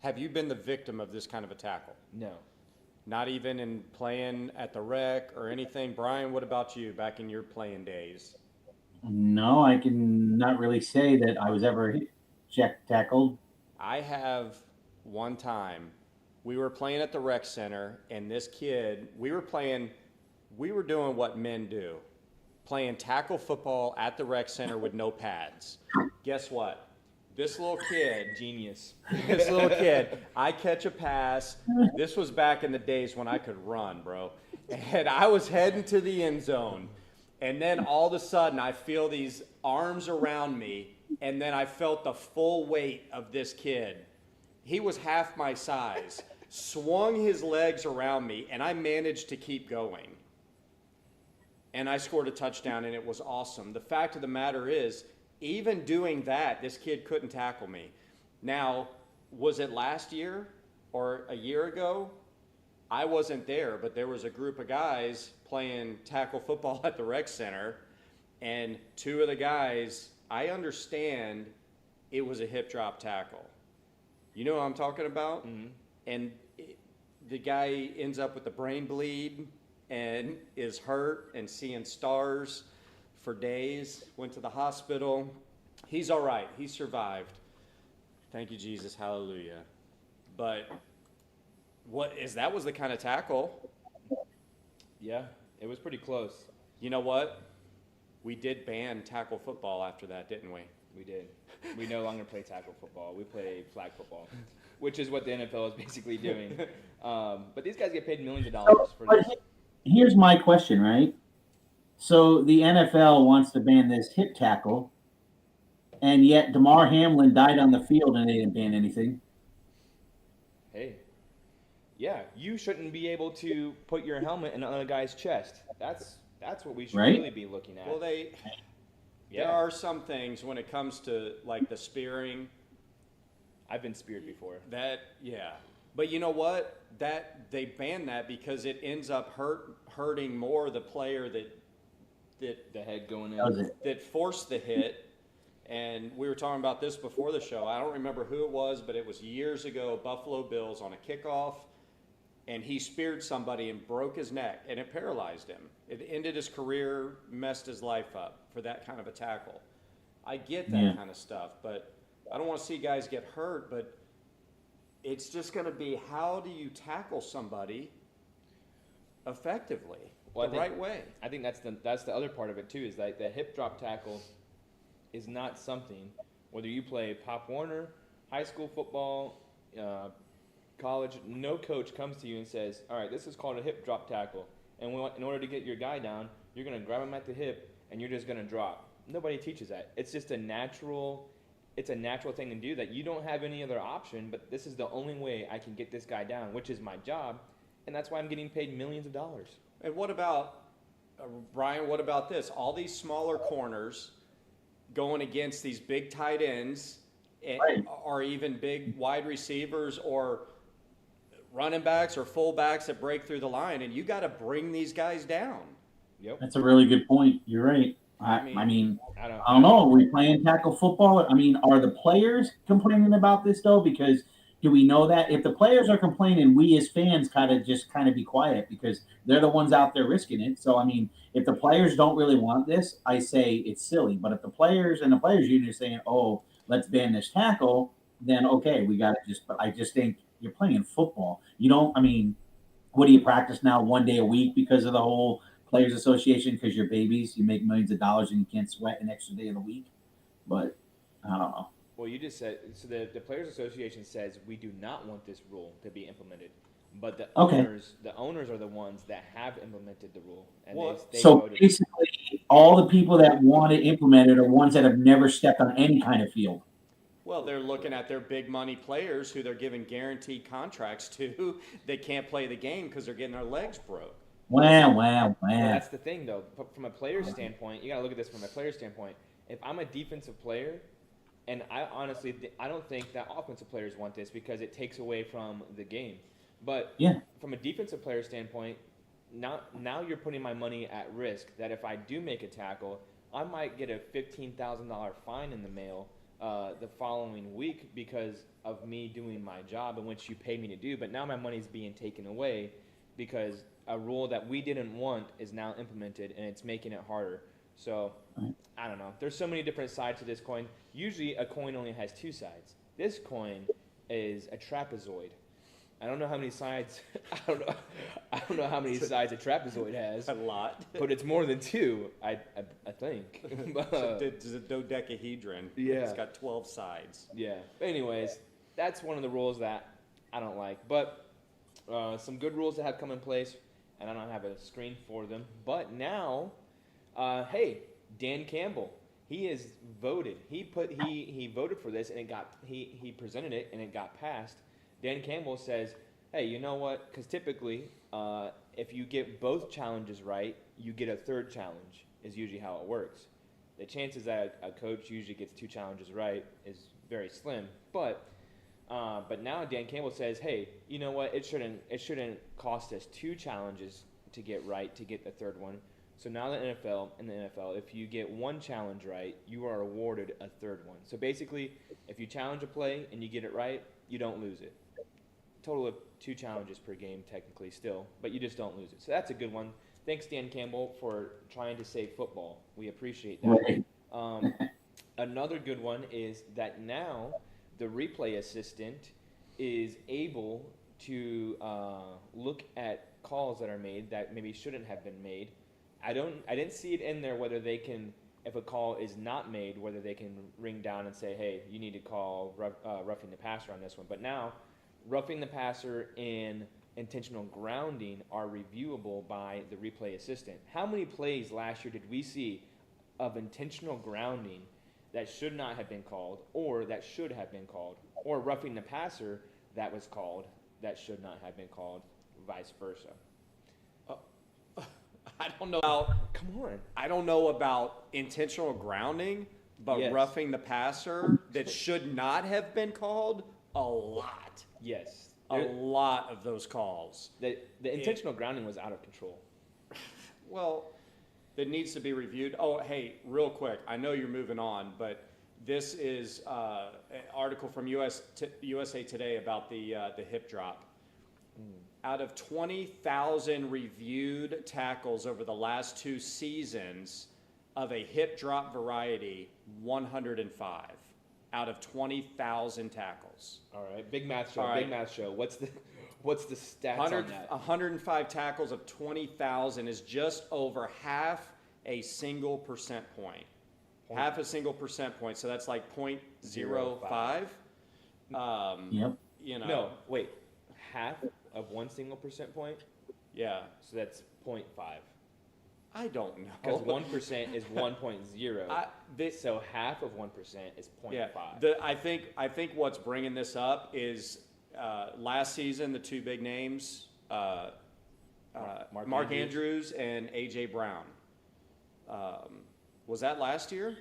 Have you been the victim of this kind of a tackle?
No.
Not even in playing at the rec or anything? Brian, what about you back in your playing days?
No, I can not really say that I was ever tackled.
I have one time. We were playing at the rec center, and this kid, we were doing what men do, playing tackle football at the rec center with no pads. Guess what? This little kid,
Genius.
this little kid, I catch a pass. This was back in the days when I could run, bro. And I was heading to the end zone. And then all of a sudden, I feel these arms around me, and then I felt the full weight of this kid. He was half my size, swung his legs around me, and I managed to keep going. And I scored a touchdown, and it was awesome. The fact of the matter is, even doing that, this kid couldn't tackle me. Now, was it last year or a year ago? I wasn't there, but there was a group of guys playing tackle football at the rec center, and two of the guys, I understand it was a hip drop tackle. You know what I'm talking about?
Mm-hmm.
And the guy ends up with a brain bleed and is hurt and seeing stars for days, went to the hospital. He's all right. He survived. Thank you, Jesus. Hallelujah. But that was the kind of tackle.
Yeah, it was pretty close.
You know what? We did ban tackle football after that, didn't we?
We did. We no longer play tackle football. We play flag football, which is what the NFL is basically doing. But these guys get paid millions of dollars for this.
Here's my question, right? So the NFL wants to ban this hip tackle, and yet Damar Hamlin died on the field and they didn't ban anything.
Hey, yeah, you shouldn't be able to put your helmet in another guy's chest. That's what we should
Right?
really be looking at.
Well, there are some things when it comes to like the spearing.
I've been speared before.
But you know what? That they banned that because it ends up hurting more the player that
The head going
That was
in.
it.
that forced the hit. And we were talking about this before the show. I don't remember who it was, but it was years ago, Buffalo Bills on a kickoff, and he speared somebody and broke his neck, and it paralyzed him. It ended his career, messed his life up for that kind of a tackle. I get that kind of stuff, but I don't want to see guys get hurt, but it's just going to be, how do you tackle somebody effectively,
Well,
the right way?
I think that's the other part of it too, is like the hip drop tackle is not something, whether you play Pop Warner, high school football, college, no coach comes to you and says, all right, this is called a hip drop tackle. And in order to get your guy down, you're going to grab him at the hip and you're just going to drop. Nobody teaches that. It's just a natural thing to do, that you don't have any other option, but this is the only way I can get this guy down, which is my job. And that's why I'm getting paid millions of dollars.
And what about, Brian, what about this? All these smaller corners going against these big tight ends,
Right.
or even big wide receivers or running backs or fullbacks that break through the line, and you got to bring these guys down.
Yep.
That's a really good point. You're right. I
I
mean,
I don't
I don't know. Are we playing tackle football? I mean, are the players complaining about this though? Because do we know that if the players are complaining, we as fans kind of be quiet because they're the ones out there risking it. So I mean, if the players don't really want this, I say it's silly. But if the players and the players union are saying, "Oh, let's ban this tackle, then okay, we got to just. But I just think you're playing football. You don't. I mean, what do you practice now 1 day a week because of the whole players association? Because you're babies, you make millions of dollars and you can't sweat an extra day of the week. But I don't know.
Well, you just said so. The Players Association says we do not want this rule to be implemented, but
Okay.
the owners are the ones that have implemented the rule, and
Well,
they
So
voted.
basically, all the people that want it implemented are ones that have never stepped on any kind of field.
Well, they're looking at their big money players who they're giving guaranteed contracts to. They can't play the game because they're getting their legs broke.
Wow, wow,
Well,
wow.
that's the thing, though. From a player's standpoint, you got to look at this from a player's standpoint. If I'm a defensive player, and I honestly, I don't think that offensive players want this because it takes away from the game. But
Yeah.
from a defensive player standpoint, now you're putting my money at risk that if I do make a tackle, I might get a $15,000 fine in the mail the following week because of me doing my job in which you paid me to do. But now my money's being taken away because a rule that we didn't want is now implemented and it's making it harder. So
Right.
I don't know. There's so many different sides to this coin. Usually a coin only has two sides. This coin is a trapezoid. I don't know how many sides. I don't know how many sides a trapezoid has,
A lot.
but it's more than two. I think.
It's a dodecahedron.
Yeah.
It's got 12 sides.
Yeah. Anyways, that's one of the rules that I don't like. But some good rules that have come in place, and I don't have a screen for them. But now, hey, Dan Campbell, he is voted. He voted for this, and he presented it, and it got passed. Dan Campbell says, hey, you know what? Because typically, if you get both challenges right, you get a third challenge, is usually how it works. The chances that a coach usually gets two challenges right is very slim. But now Dan Campbell says, hey, you know what? It shouldn't cost us two challenges to get right to get the third one. So now in the NFL, if you get one challenge right, you are awarded a third one. So basically, if you challenge a play and you get it right, you don't lose it. Total of two challenges per game, technically still, but you just don't lose it. So that's a good one. Thanks, Dan Campbell, for trying to save football. We appreciate that.
Right.
Another good one is that now the replay assistant is able to look at calls that are made that maybe shouldn't have been made. I didn't see it in there whether they can, if a call is not made, whether they can ring down and say, hey, you need to call roughing the passer on this one. But now, roughing the passer and intentional grounding are reviewable by the replay assistant. How many plays last year did we see of intentional grounding that should not have been called or that should have been called, or roughing the passer that was called that should not have been called, vice versa?
I don't know about,
Come on.
I don't know about intentional grounding, but
Yes.
roughing the passer that should not have been called, a lot.
Yes.
A lot of those calls.
The intentional grounding was out of control.
Well, it needs to be reviewed. Oh, hey, real quick, I know you're moving on, but this is an article from USA Today about the hip drop. Out of 20,000 reviewed tackles over the last 2 seasons of a hip drop variety, 105 out of 20,000 tackles.
All right, big math show.
All right.
Big math show. What's the stats
100,
on that?
105 tackles of 20,000 is just over half a single percent point. Half a single percent point, so that's like 0.05.
Yep.
You know,
No, wait. Half of 1 single percent point.
yeah,
So that's 0.5.
I don't know.
Because 1% is 1.0. So half of 1% is 0.5.
Yeah, I think what's bringing this up is last season the two big names, Mark Andrews and AJ Brown. Was that last year?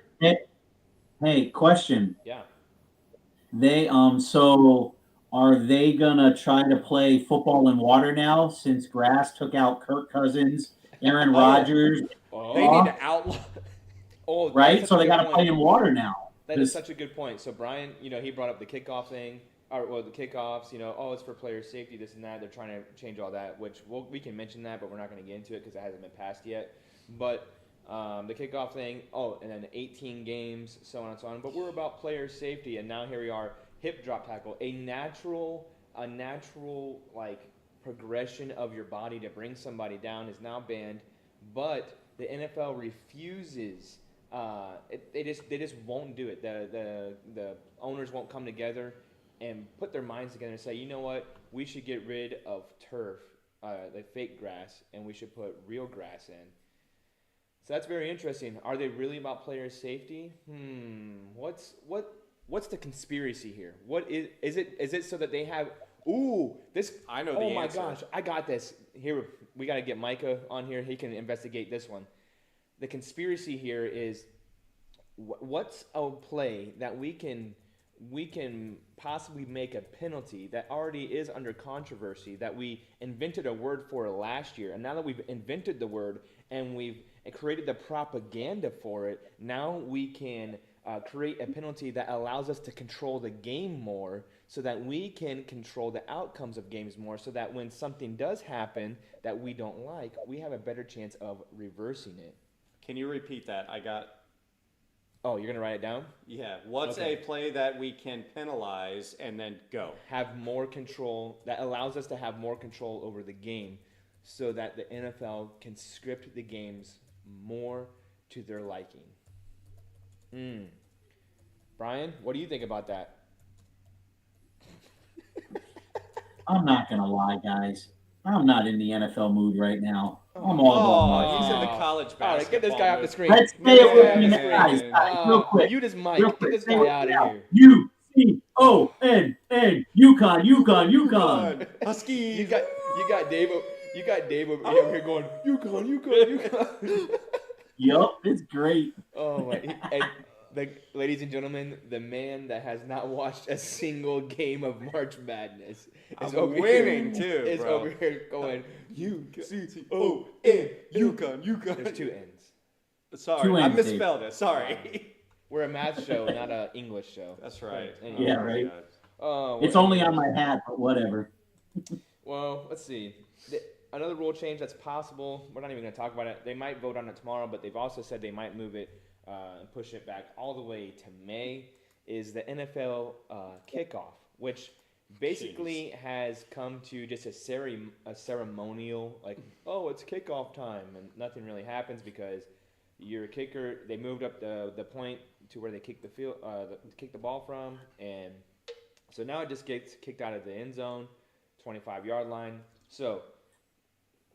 Hey, question.
Yeah.
They so are they gonna try to play football in water now since grass took out Kirk Cousins, Aaron Rodgers,
Oh,
They need to outlaw.
oh, that's
right?
such
So
a
they
good
got to
point.
play in water now.
That is
Just-
such a good point. So Brian, he brought up the kickoff thing, or well, the kickoffs. Oh, it's for player safety, this and that. They're trying to change all that, which we can mention that, but we're not going to get into it because it hasn't been passed yet. But The kickoff thing, and then 18 games, so on and so on. But we're about player safety, and now here we are, hip drop tackle, a natural like progression of your body to bring somebody down is now banned, but the NFL refuses. They just won't do it. The owners won't come together and put their minds together and say, you know what, we should get rid of turf, like fake grass, and we should put real grass in. So that's very interesting. Are they really about player safety? What's the conspiracy here? What is it? Is it so that they have? Ooh, this.
I know the
Oh my
answer.
gosh, I got this. Here, we got to get Micah on here. He can investigate this one. The conspiracy here is, what's a play that we can possibly make a penalty that already is under controversy, that we invented a word for last year, and now that we've invented the word and we've created the propaganda for it, now we can create a penalty that allows us to control the game more, so that we can control the outcomes of games more, so that when something does happen that we don't like, we have a better chance of reversing it.
Can you repeat that?
Oh, you're going to write it down?
Yeah. What's
Okay.
a play that we can penalize and then go?
Have more control, that allows us to have more control over the game, so that the NFL can script the games more to their liking. Brian, what do you think about that?
I'm not gonna lie, guys. I'm not in the NFL mood right now. I'm all about
Oh, he's
March.
in the college basketball.
All right, get this guy off the
mood.
screen.
Let's
Get
stay
this
away
guy
from
off
the
the
guys,
screen.
real quick.
You just Mike.
Real
Get
quick.
this
Stay
guy
with
out
me
of
now.
here.
UCON, UConn.
Huskies.
You got Dave over here going, UConn.
Yup, it's great.
Oh my! Ladies and gentlemen, the man that has not watched a single game of March Madness is
I'm
over
winning
here,
too,
is
bro.
over here going UCON.
UConn.
There's two N's.
Sorry,
Two
I
N's, Dave.
misspelled it. Sorry.
We're a math show, not an English show.
That's right.
Anyway.
Yeah, right.
Oh,
It's only on my hat, but whatever.
Well, let's see. Another rule change that's possible. We're not even going to talk about it. They might vote on it tomorrow, but they've also said they might move it and push it back all the way to May. Is the NFL kickoff, which basically has come to just a ceremonial, like, oh, it's kickoff time, and nothing really happens because your kicker, they moved up the point to where they kick the ball from, and so now it just gets kicked out of the end zone, 25-yard line. So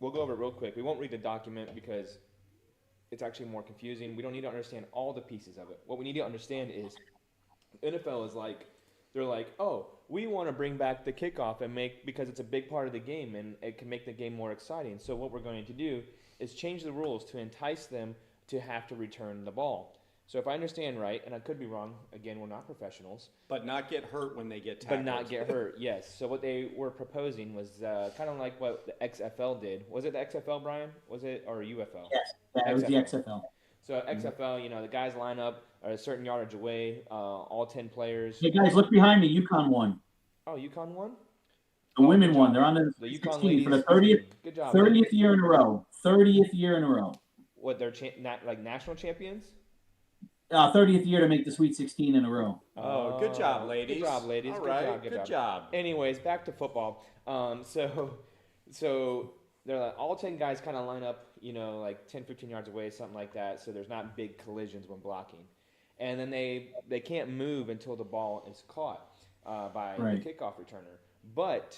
we'll go over it real quick. We won't read the document because it's actually more confusing. We don't need to understand all the pieces of it. What we need to understand is NFL is like, they're like, oh, we want to bring back the kickoff because it's a big part of the game and it can make the game more exciting. So what we're going to do is change the rules to entice them to have to return the ball. So if I understand right, and I could be wrong, again, we're not professionals,
But not get hurt when they get tackled.
but not get hurt, yes. So what they were proposing was kind of like what the XFL did. Was it the XFL, Brian? Was it, or UFL?
Yes, that was the XFL.
So XFL, the guys line up a certain yardage away, all 10 players.
Hey guys, look behind me. UConn won.
Oh, UConn won?
The women
good
won.
job.
They're on the
The UConn
16
ladies.
for the 30th
Good job.
30th year in a row. 30th year in a row.
What, they're like national champions?
30th year to make the Sweet 16 in a row.
Oh, good job, ladies.
Good job, ladies.
All
Good
right,
job.
good job.
Anyways, back to football. So they're like, all 10 guys kind of line up, like 10, 15 yards away, something like that. So there's not big collisions when blocking. And then they can't move until the ball is caught by
Right.
the kickoff returner. But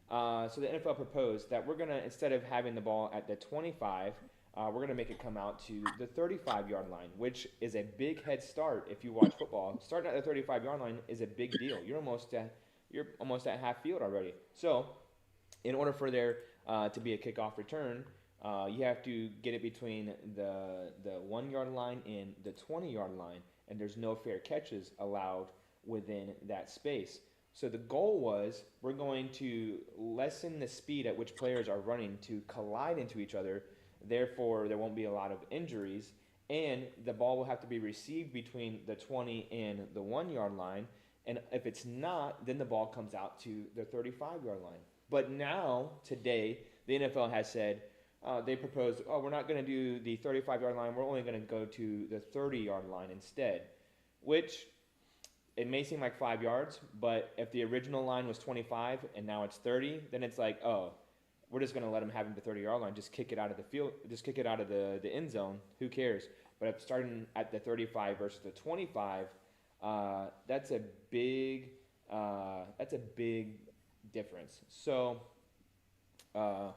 so the NFL proposed that we're gonna, instead of having the ball at the 25, we're gonna make it come out to the 35-yard line, which is a big head start if you watch football. Starting at the 35-yard line is a big deal. You're almost at half field already. So in order for there to be a kickoff return, you have to get it between the 1-yard line and the 20-yard line, and there's no fair catches allowed within that space. So the goal was, we're going to lessen the speed at which players are running to collide into each other. Therefore, there won't be a lot of injuries, and the ball will have to be received between the 20 and the 1-yard line. And if it's not, then the ball comes out to the 35-yard line. But now, today, the NFL has said, they proposed, oh, we're not going to do the 35-yard line. We're only going to go to the 30-yard line instead, which it may seem like 5 yards, but if the original line was 25 and now it's 30, then it's like, oh, we're just going to let them have him to the 30-yard line. Just kick it out of the field. Just kick it out of the end zone. Who cares? But if starting at the 35 versus the 25, that's a big difference. So I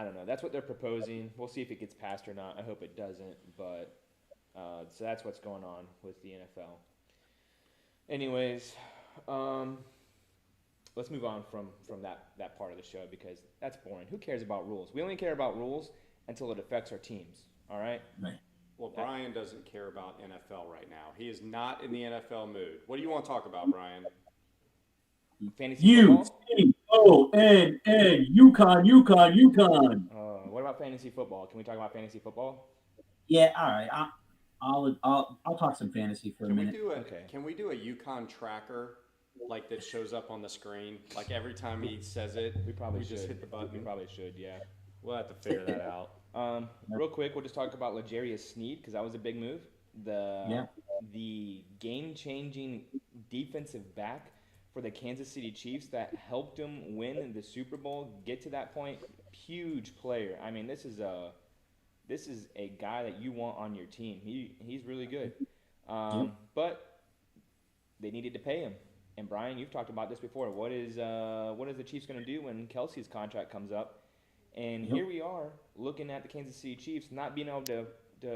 don't know. That's what they're proposing. We'll see if it gets passed or not. I hope it doesn't. But so that's what's going on with the NFL. Anyways, let's move on from that part of the show because that's boring. Who cares about rules? We only care about rules until it affects our teams. All right?
Right.
Well, Brian doesn't care about NFL right now. He is not in the NFL mood. What do you want to talk about, Brian?
Fantasy football?
UConn, UConn.
What about fantasy football? Can we talk about fantasy football?
Yeah, all right. I'll talk some fantasy for a minute.
Can we do a UConn tracker like that shows up on the screen? Like every time he says it,
We probably
just
should.
hit the button.
We probably should, yeah.
We'll have to figure that out.
Real quick, we'll just talk about L'Jarius Sneed because that was a big move. The game-changing defensive back for the Kansas City Chiefs that helped them win the Super Bowl, get to that point. Huge player. I mean, this is a guy that you want on your team. He's really good. But they needed to pay him. And Brian, you've talked about this before. What is the Chiefs going to do when Kelsey's contract comes up? And here we are looking at the Kansas City Chiefs not being able to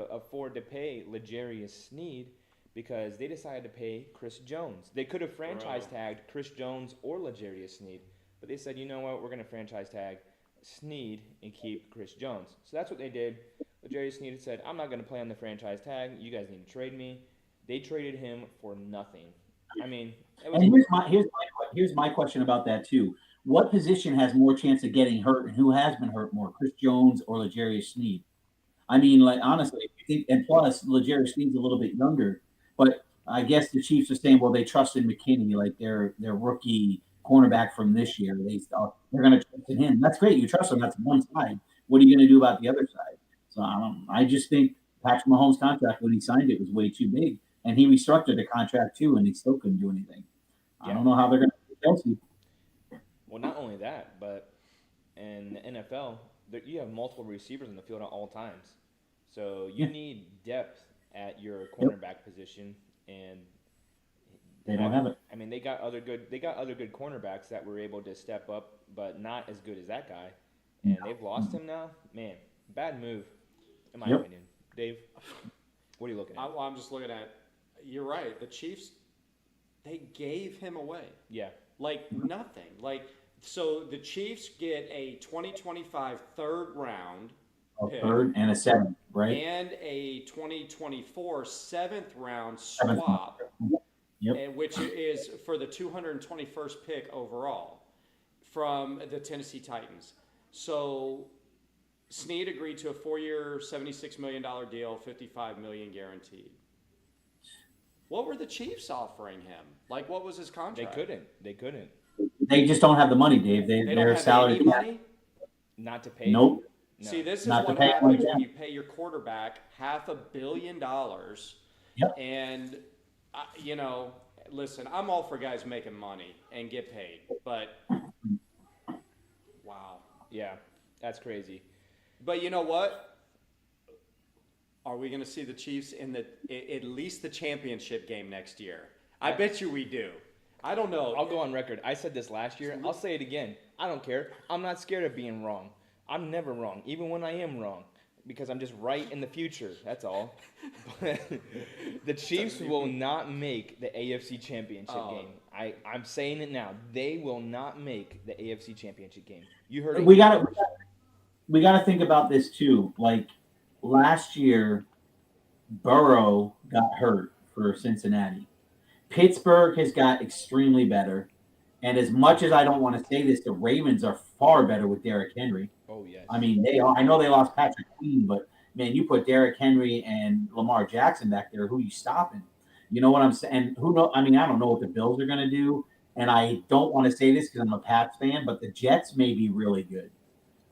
afford to pay L'Jarius Sneed because they decided to pay Chris Jones. They could have franchise tagged Chris Jones or L'Jarius Sneed, but they said, you know what, we're going to franchise tag Sneed and keep Chris Jones. So that's what they did. L'Jarius Sneed said, I'm not going to play on the franchise tag. You guys need to trade me. They traded him for nothing. I mean,
here's my question about that too. What position has more chance of getting hurt, and who has been hurt more, Chris Jones or L'Jarius Sneed? I mean, like honestly, and plus L'Jarius Sneed's a little bit younger, but I guess the Chiefs are saying, well, they trusted McKinney, like their rookie cornerback from this year. They're going to trust in him. That's great. You trust him. That's one side. What are you going to do about the other side? So I just think Patrick Mahomes' contract when he signed it was way too big, and he restructured the contract too, and he still couldn't do anything. I don't know how they're going to do Kelsey.
Well, not only that, but in the NFL, you have multiple receivers in the field at all times. So you need depth at your cornerback position, and
they don't have it.
I mean, they got other good cornerbacks that were able to step up, but not as good as that guy. And they've lost him now. Man, bad move, in my opinion. Dave, what are you looking at?
I'm just looking at. You're right. The Chiefs, they gave him away.
Yeah.
Like nothing. So the Chiefs get a 2025 third round pick,
third and a seventh, right?
And a 2024 seventh round swap, and which is for the 221st pick overall from the Tennessee Titans. So Sneed agreed to a 4-year, $76 million deal, $55 million guaranteed. What were the Chiefs offering him? Like, what was his contract?
They couldn't.
They just don't have the money, Dave. Their salary
money.
Not to pay.
Nope.
No.
See, this is
Not
what happens when you pay your quarterback $500 million.
Yep.
And listen, I'm all for guys making money and get paid, but wow.
Yeah, that's crazy.
But you know what? Are we going to see the Chiefs in at least the championship game next year? I bet you we do. I don't know.
I'll go on record. I said this last year. I'll say it again. I don't care. I'm not scared of being wrong. I'm never wrong, even when I am wrong, because I'm just right in the future. That's all. But the Chiefs will not make the AFC Championship game. I'm saying it now. They will not make the AFC Championship game. You heard it.
We got to think about this too. Like last year, Burrow got hurt for Cincinnati. Pittsburgh has got extremely better. And as much as I don't want to say this, the Ravens are far better with Derrick Henry.
Oh, yes.
I mean, they are. I know they lost Patrick Queen, but, man, you put Derrick Henry and Lamar Jackson back there, who you stopping? You know what I'm saying? I mean, I don't know what the Bills are going to do. And I don't want to say this because I'm a Pats fan, but the Jets may be really good.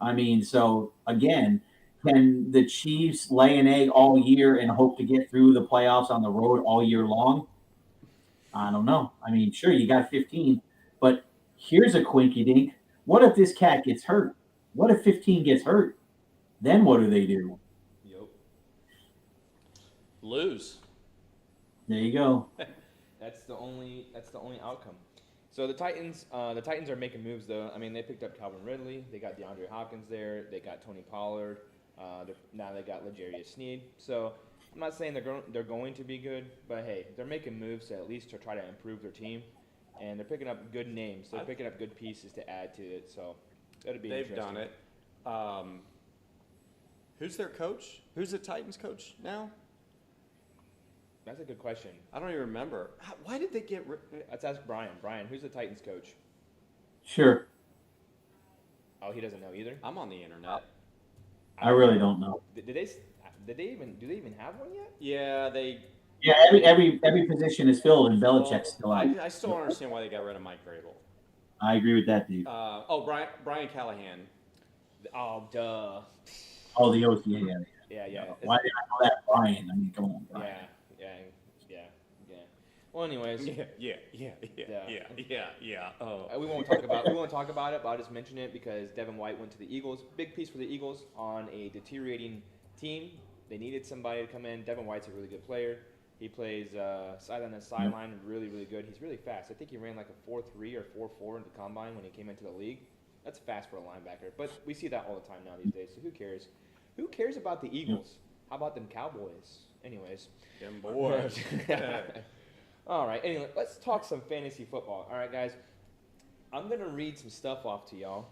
I mean, so again, can the Chiefs lay an egg all year and hope to get through the playoffs on the road all year long? I don't know. I mean, sure, you got 15, but here's a quinky dink. What if this cat gets hurt? What if 15 gets hurt? Then what do they do?
Yup.
Lose.
There you go.
That's the only outcome. So the Titans are making moves though. I mean, they picked up Calvin Ridley. They got DeAndre Hopkins there. They got Tony Pollard. Now they got L'Jarius Sneed. So I'm not saying they're going to be good, but hey, they're making moves to at least to try to improve their team, and they're picking up good names. They're picking up good pieces to add to it. So that'll be
They've
interesting.
done it. Who's their coach? Who's the Titans coach now?
That's a good question.
I don't even remember. Why did they get rid?
Let's ask Brian. Brian, who's the Titans coach?
Sure.
Oh, he doesn't know either.
I'm on the internet.
I really don't know.
Do they even have one yet?
Yeah, they.
Yeah, every position is filled, and Belichick's still out.
I still don't understand why they got rid of Mike Vrabel.
I agree with that, dude.
Brian Callahan.
Oh, duh.
Oh, the OTA.
Yeah.
Why did I know that, Brian? I mean, come on, Brian.
Yeah. Well, anyways,
Yeah. Oh.
we won't talk about it, but I'll just mention it because Devin White went to the Eagles. Big piece for the Eagles on a deteriorating team. They needed somebody to come in. Devin White's a really good player. He plays sideline to sideline, really, really good. He's really fast. I think he ran like a 4.3 or 4.4 in the combine when he came into the league. That's fast for a linebacker, but we see that all the time now these days. So who cares? Who cares about the Eagles? How about them Cowboys? Anyways.
Them boys.
All right. Anyway, let's talk some fantasy football. All right, guys. I'm gonna read some stuff off to y'all,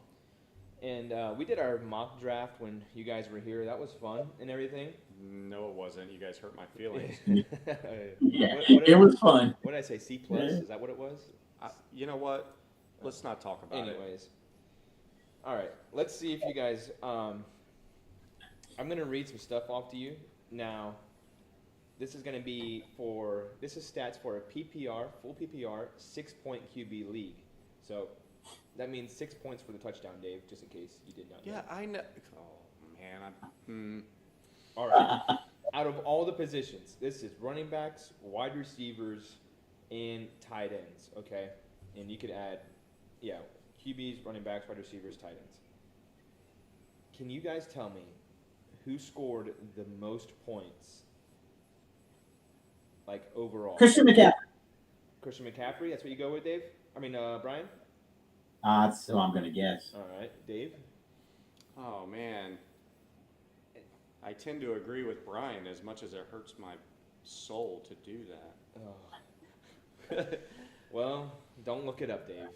and we did our mock draft when you guys were here. That was fun and everything.
No, it wasn't. You guys hurt my feelings.
Yeah, it was fun.
What did I say? C plus? Is that what it was?
You know what? Let's not talk about it.
Anyways. All right. Let's see if you guys. I'm gonna read some stuff off to you now. This is stats for a PPR, full PPR, 6-point QB league. So that means 6 points for the touchdown, Dave, just in case you did not know.
Yeah, I know. Oh, man.
All right. Out of all the positions, this is running backs, wide receivers, and tight ends, okay? And you could add, QBs, running backs, wide receivers, tight ends. Can you guys tell me who scored the most points? Like overall.
Christian McCaffrey.
Christian McCaffrey, that's what you go with, Dave? Brian?
That's who I'm going to guess.
All right. Dave?
Oh, man. I tend to agree with Brian as much as it hurts my soul to do that.
Oh. Well, don't look it up, Dave.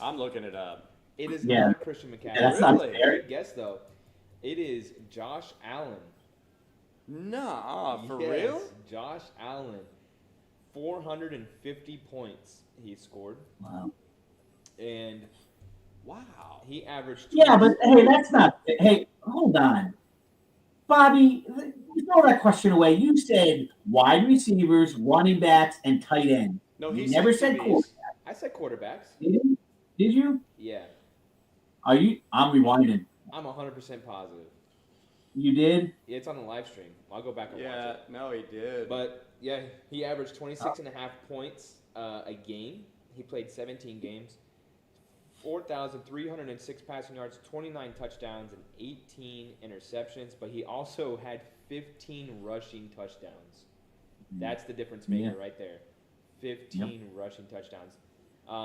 I'm looking it up.
It is
Yeah.
not Christian McCaffrey.
That's not
Really?
fair.
Good guess, though. It is Josh Allen.
Nah, for
Yes,
real?
Josh Allen. 450 points he scored.
Wow.
And
Wow.
he averaged...
Yeah, but hey, that's not. Hey, hold on. Bobby, you throw that question away. You said wide receivers, running backs, and tight end.
No,
You
he
never said
QBs.
quarterback.
I said quarterbacks.
Did you?
Yeah.
Are you? I'm rewinding.
I'm 100% positive.
You did?
It's on the live stream. I'll go back and watch
Yeah,
it.
no, he did.
But, yeah, he averaged 26.5 points a game. He played 17 games. 4,306 passing yards, 29 touchdowns, and 18 interceptions. But he also had 15 rushing touchdowns. That's the difference maker right there. 15 rushing touchdowns.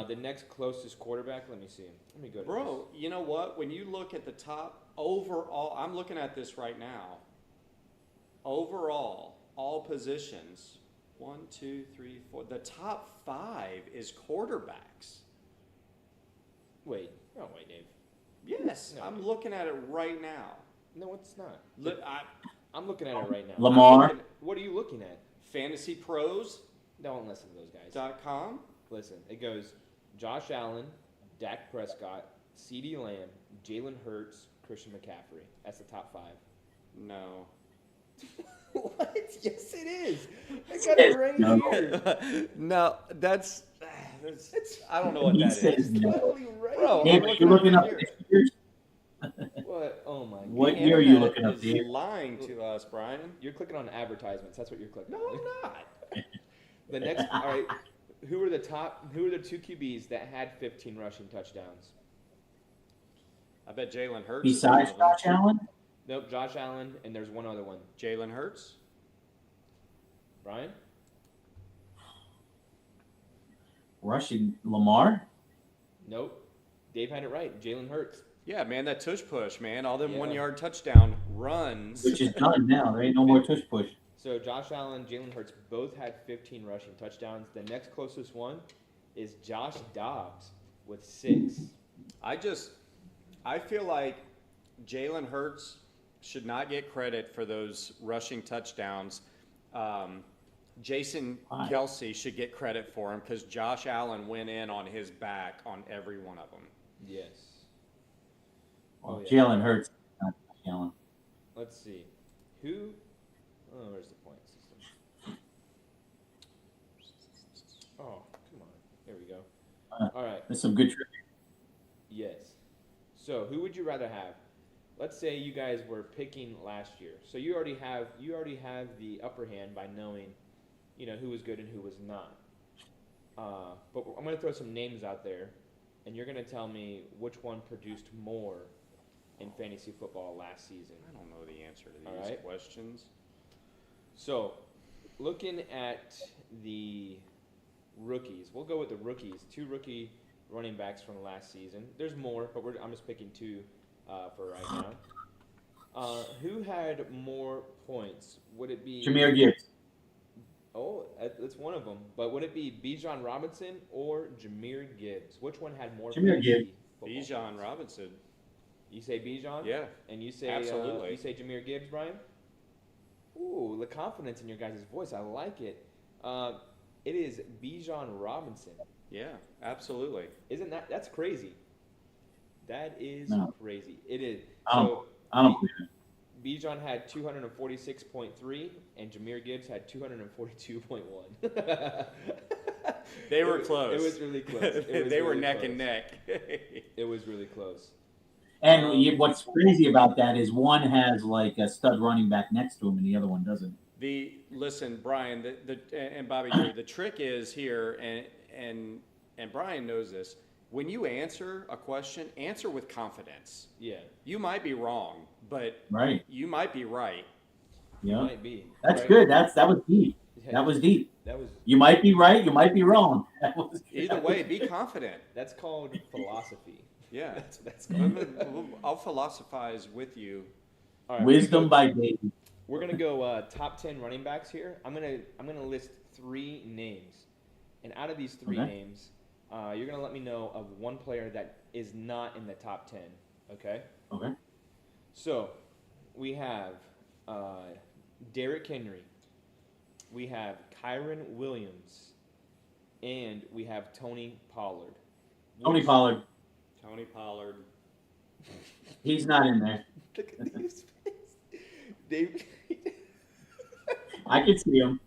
The next closest quarterback, let me see. Let me go to
Bro, you know what? When you look at the top overall, I'm looking at this right now. Overall, all positions, 1, 2, 3, 4. The top 5 is quarterbacks.
Wait. Oh, wait, Dave.
Yes,
No.
I'm looking at it right now.
No, it's not.
Look,
I'm looking at it right now.
Lamar.
What are you looking at?
FantasyPros.com.
Don't listen to those guys. Listen, it goes Josh Allen, Dak Prescott, CeeDee Lamb, Jalen Hurts, Christian McCaffrey. That's the top 5.
No.
What? Yes, it is. I got it right
No.
here.
No, that's I don't know what
He
that
says
is.
no.
Totally right.
Bro,
Hey,
I'm
but
looking
you're looking
up
up
here.
this year's.
Well, what? Oh my
What
god.
year are you
Internet
looking up,
is
Dave?
lying to us, Brian.
You're clicking on advertisements. That's what you're clicking
No,
on.
I'm not.
The next, all right. Who are the two QBs that had 15 rushing touchdowns?
I bet Jalen Hurts.
Besides
is one of
Josh Allen,
Nope, Josh Allen, and there's one other one.
them. Jalen Hurts.
Brian?
rushing Lamar.
Nope. Dave had it right. Jalen Hurts.
Yeah, man, that tush push, man. All them
Yeah.
1 yard touchdown runs.
Which is done now. There ain't no more tush push.
So Josh Allen, Jalen Hurts both had 15 rushing touchdowns. The next closest one is Josh Dobbs with 6.
I feel like Jalen Hurts should not get credit for those rushing touchdowns. Jason
Why?
Kelsey should get credit for him because Josh Allen went in on his back on every one of them.
Yes.
Well,
Oh, yeah.
Jalen Hurts, not Josh Allen.
Let's see. Who? Oh, where's the point system? Oh, come on. There we go. All right.
That's some good trivia.
Yes. So, who would you rather have? Let's say you guys were picking last year. So you already have the upper hand by knowing, who was good and who was not. But I'm going to throw some names out there, and you're going to tell me which one produced more in fantasy football last season.
I don't know the answer to
All
these
right.
questions.
So, looking at the rookies, we'll go with the rookies. 2 rookie running backs from last season. There's more, but I'm just picking 2 for right now. Who had more points? Would it be
Jahmyr Gibbs.
Oh, that's one of them. But would it be Bijan Robinson or Jahmyr Gibbs? Which one had more?
Jahmyr
fantasy
Gibbs.
football
Bijan
points?
Robinson.
You say Bijan?
Yeah.
And you say
Absolutely.
you say Jahmyr Gibbs, Brian? Ooh, the confidence in your guys' voice. I like it. It is Bijan Robinson.
Yeah, absolutely.
Isn't that's crazy? That is
No.
crazy. It is.
I don't believe it.
Bijan had 246.3 and Jahmyr Gibbs had 242.1.
They were close.
It was really close. It was
They were
really
neck
close.
and neck.
It was really close.
And what's crazy about that is one has like a stud running back next to him, and the other one doesn't.
Listen, Brian, and Bobby, the trick is here, and Brian knows this. When you answer a question, answer with confidence.
Yeah,
You might be wrong, but
Right.
you might be right.
Yeah.
might be.
That's
Right?
good. That was deep.
Yeah,
That was deep.
that was
You might be right. You might be wrong. That was,
Either way, be confident.
that's called philosophy.
Yeah.
That's called.
I'll philosophize with you.
All right,
Wisdom by David.
We're gonna go top 10 running backs here. I'm gonna list 3 names, and out of these 3
Okay.
names, you're gonna let me know of one player that is not in the top 10. Okay.
Okay.
So, we have Derrick Henry, we have Kyron Williams, and we have Tony Pollard.
Tony Pollard.
Tony Pollard.
He's not in there.
Look at Dave's face. Dave.
I can see him.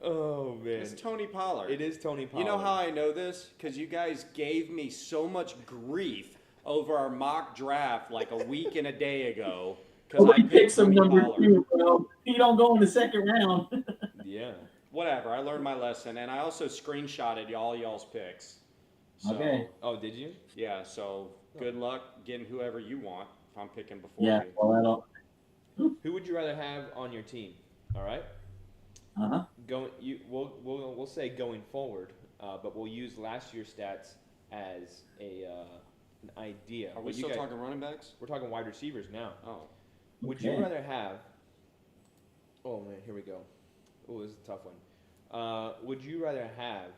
Oh man,
It's Tony Pollard.
it is Tony Pollard.
You know how I know this? Because you guys gave me so much grief over our mock draft like a week and a day ago. Because I
Nobody
picked
picks him
Tony
number
Pollard.
2, bro. He don't go in the second round.
Yeah.
Whatever, I learned my lesson, and I also screenshotted y'all's picks. So,
Okay.
Oh, did you?
Yeah, so good luck getting whoever you want if I'm picking before
Yeah.
you.
Well, I don't.
Who would you rather have on your team? All right.
Uh-huh.
We'll say going forward, but we'll use last year's stats as an idea.
Are we
But you
still
guys-
talking running backs?
We're talking wide receivers now.
Oh.
Would you
Okay.
rather have? Oh man, here we go. Oh, this is a tough one. Would you rather have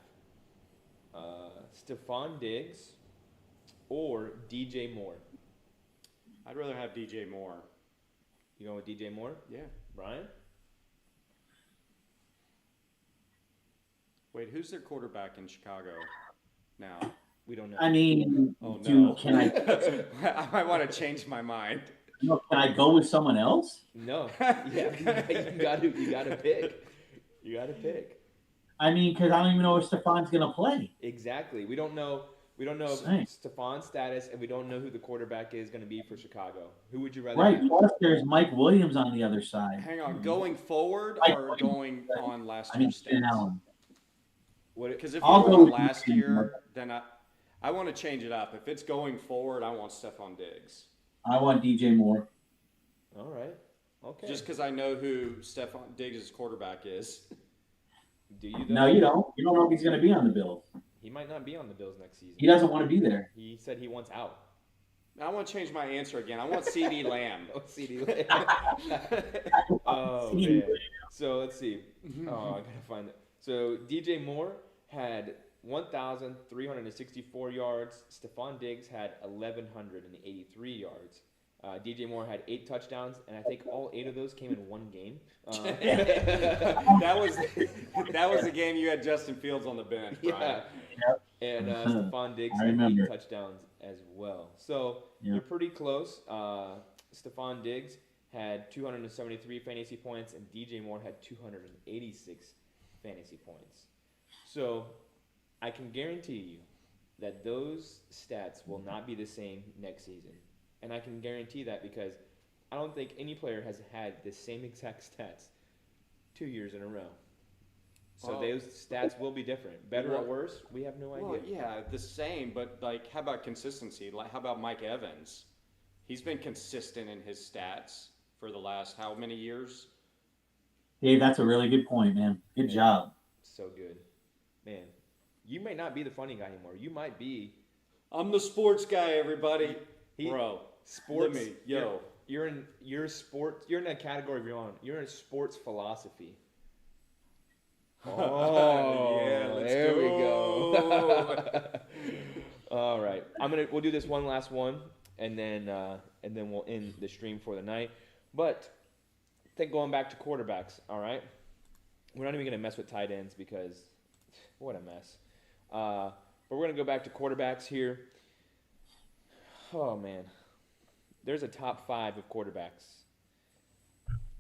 Stephon Diggs or DJ Moore?
I'd rather have DJ Moore.
You going with DJ Moore,
Yeah.
Brian?
Wait, who's their quarterback in Chicago now?
We don't know.
I mean,
Oh,
dude,
no.
can I
I want to change my mind.
can I go with someone else?
No. Yeah, you gotta pick. You gotta pick.
I mean, because I don't even know if Stefan's gonna play.
Exactly. We don't know We don't know
Same.
Stefan's status, and we don't know who the quarterback is going to be for Chicago. Who would you rather
Right.
have?
Plus, there's Mike Williams on the other side.
Hang on, going forward
Mike
or
Williams.
going on last
I mean,
year's
Finn
stats?
Allen.
Because if
I'll
you're
go
going
with
last
DJ Moore.
year, then I want to change it up. If it's going forward, I want Stephon Diggs.
I want DJ Moore.
All right. Okay.
Just because I know who Stephon Diggs' quarterback is.
Do you? Though?
No, you don't. You don't know if he's going to be on the Bills.
He might not be on the Bills next season.
He doesn't want to be there.
He said he wants out.
I want to change my answer again. I want CD Lamb.
Oh, CD Lamb. Oh, man. So let's see. Oh, I gotta find it. So DJ Moore had 1,364 yards. Stephon Diggs had 1,183 yards. DJ Moore had 8 touchdowns, and I think all 8 of those came in one game.
that was the game you had Justin Fields on the bench, Brian.
Yeah. And Stephon Diggs
I
had 8
remember.
touchdowns as well. So
Yeah.
they're pretty close. Stephon Diggs had 273 fantasy points, and DJ Moore had 286 fantasy points. So I can guarantee you that those stats will not be the same next season. And I can guarantee that because I don't think any player has had the same exact stats 2 years in a row. So
Well,
those stats will be different. Better or
well-
worse, we have no idea.
Well, yeah, the same, but like, how about consistency? Like, how about Mike Evans? He's been consistent in his stats for the last how many years?
Dave, that's a really good point, man. Good job.
So good. Man, you may not be the funny guy anymore. You might be
I'm the sports guy, everybody. Bro,
sports.
let me, yo.
You're in sports. You're in a category of your own. You're in sports philosophy. Oh,
yeah, let's
there we
go.
go. All right, we'll do this one last one, and then we'll end the stream for the night. But I think going back to quarterbacks. All right, we're not even gonna mess with tight ends because what a mess. But we're gonna go back to quarterbacks here. Oh man, there's a top 5 of quarterbacks.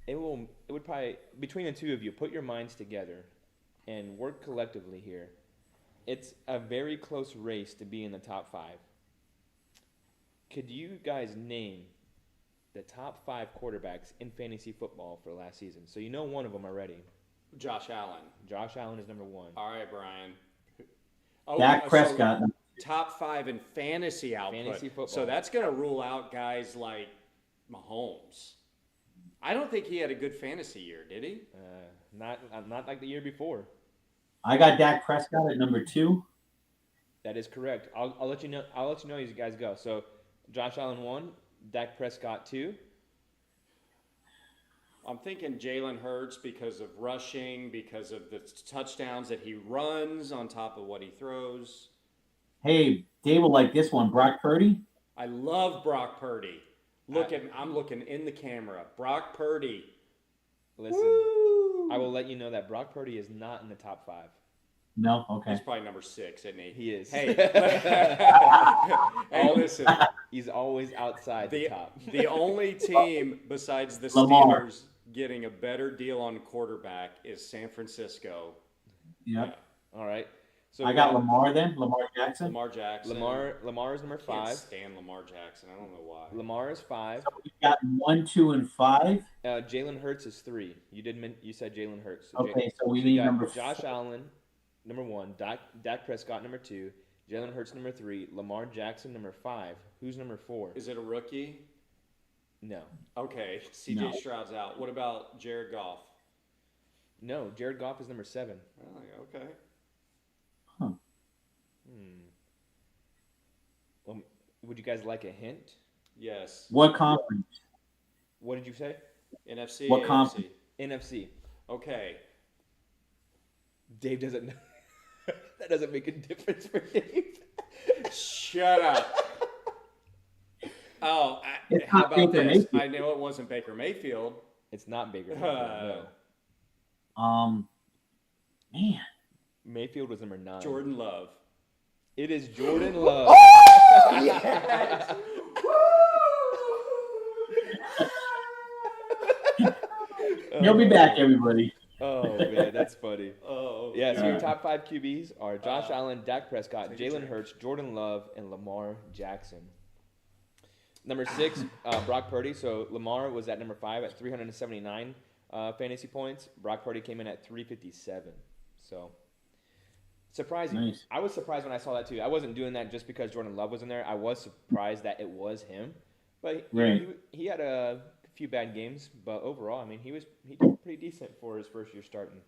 It would probably, between the two of you, put your minds together and work collectively here. It's a very close race to be in the top 5. Could you guys name the top 5 quarterbacks in fantasy football for last season? So you know one of them already.
Josh Allen.
Josh Allen is number 1.
All right, Brian.
Dak
so
Prescott.
top 5 in fantasy output.
Fantasy football.
So that's going to rule out guys like Mahomes. I don't think he had a good fantasy year, did he?
Not like the year before.
I got Dak Prescott at number 2.
That is correct. I'll let you know. I'll let you know as you guys go. So, Josh Allen 1, Dak Prescott 2.
I'm thinking Jalen Hurts because of rushing, because of the touchdowns that he runs on top of what he throws.
Hey, Dave will like this one. Brock Purdy.
I love Brock Purdy. I'm looking in the camera. Brock Purdy.
Listen,
Woo!
I will let you know that Brock Purdy is not in the top 5.
No, okay.
He's probably number 6, isn't he?
He is.
Hey, hey, listen.
He's always outside the top.
The only team besides the
Lamar.
Steelers getting a better deal on quarterback is San Francisco.
Yep.
All right. So
I got Lamar then. Lamar Jackson.
Lamar Jackson.
Lamar is number
I can't
5.
stand Lamar Jackson. I don't know why.
Lamar is 5.
We got 1, 2, and 5.
Jalen Hurts is 3. You said Jalen Hurts. So
Okay, so we
you
need
got
number
Josh
4.
Allen, number 1. Dak Prescott, number 2. Jalen Hurts, number 3. Lamar Jackson, number 5. Who's number 4?
Is it a rookie?
No.
Okay, CJ
No.
Stroud's out. What about Jared Goff?
No. Jared Goff is number 7.
Oh, okay.
Well, would you guys like a hint?
Yes.
What conference?
What
did you say?
NFC.
What
AFC?
conference?
NFC.
Okay.
Dave doesn't know. That doesn't make a difference for Dave.
Shut up. Oh,
It's
how
not
about
Baker
this?
Mayfield.
I know it wasn't Baker Mayfield.
It's not Baker Mayfield, no.
Man.
Mayfield was number 9.
Jordan Love.
It is Jordan Love.
Yes!
He'll be back, everybody.
Oh man, that's funny.
Oh,
Yeah, so your
Yeah.
top 5 QBs are Josh Allen, Dak Prescott,
take a
Jalen
drink.
Hurts, Jordan Love, and Lamar Jackson. Number 6, Brock Purdy. So Lamar was at number 5 at 379 fantasy points. Brock Purdy came in at 357. So surprising.
Nice.
I was surprised when I saw that too. I wasn't doing that just because Jordan Love was in there. I was surprised that it was him. But
Right.
he had a few bad games, but overall, I mean, he did pretty decent for his first year starting.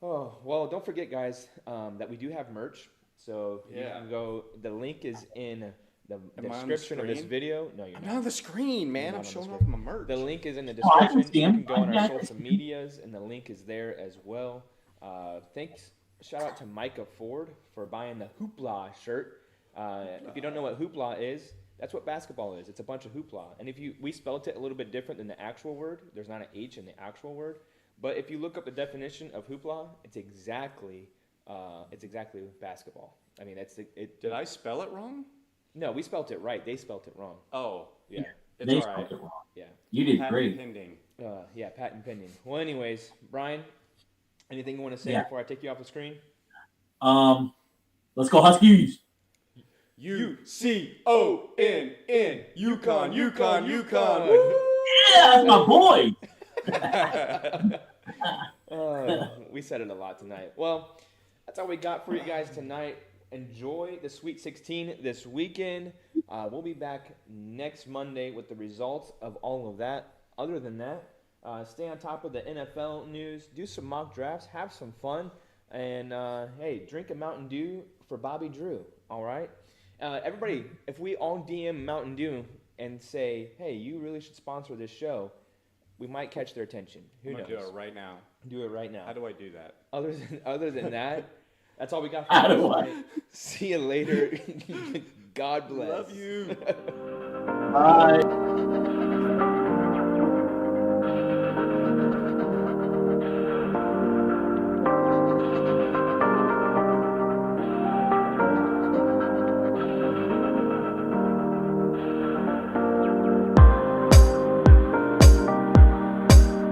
Oh, well, don't forget, guys, that we do have merch. So you
Yeah.
can go, the link is in the
Am I on the
description of this
screen?
video. No, you're
I'm
not.
not on the screen, man.
You're
I'm
not on the
showing off
screen.
my merch.
The link is in the
Oh, I can
description.
see
You
'em.
can go on
I
our
got it.
social medias, and the link is there as well. Thanks. Shout out to Micah Ford for buying the Hoopla shirt. If you don't know what Hoopla is, that's what basketball is. It's a bunch of hoopla. And we spelled it a little bit different than the actual word. There's not an H in the actual word. But if you look up the definition of hoopla, it's exactly basketball. I mean,
Did I spell it wrong?
No, we spelt it right. They spelt it wrong.
Oh,
Yeah.
it's
They
all
spelled
right.
it wrong.
Yeah.
You did
Patent
great.
pending.
Yeah, patent pending. Well, anyways, Brian, anything you want to say
Yeah.
before I take you off the screen?
Let's go Huskies.
UCONN. Yukon.
Yeah, that's my boy.
We said it a lot tonight. Well, that's all we got for you guys tonight. Enjoy the Sweet 16 this weekend. We'll be back next Monday with the results of all of that. Other than that, stay on top of the NFL news, do some mock drafts, have some fun, and hey, drink a Mountain Dew for Bobby Drew, all right? Everybody, if we all DM Mountain Dew and say, hey, you really should sponsor this show, we might catch their attention. Who
I'm
knows?
gonna do it right now.
Do it right now.
How do I do that?
Other than that, that's all we got for
How
you
do I?
tonight. See you later. God bless.
Love you.
Bye.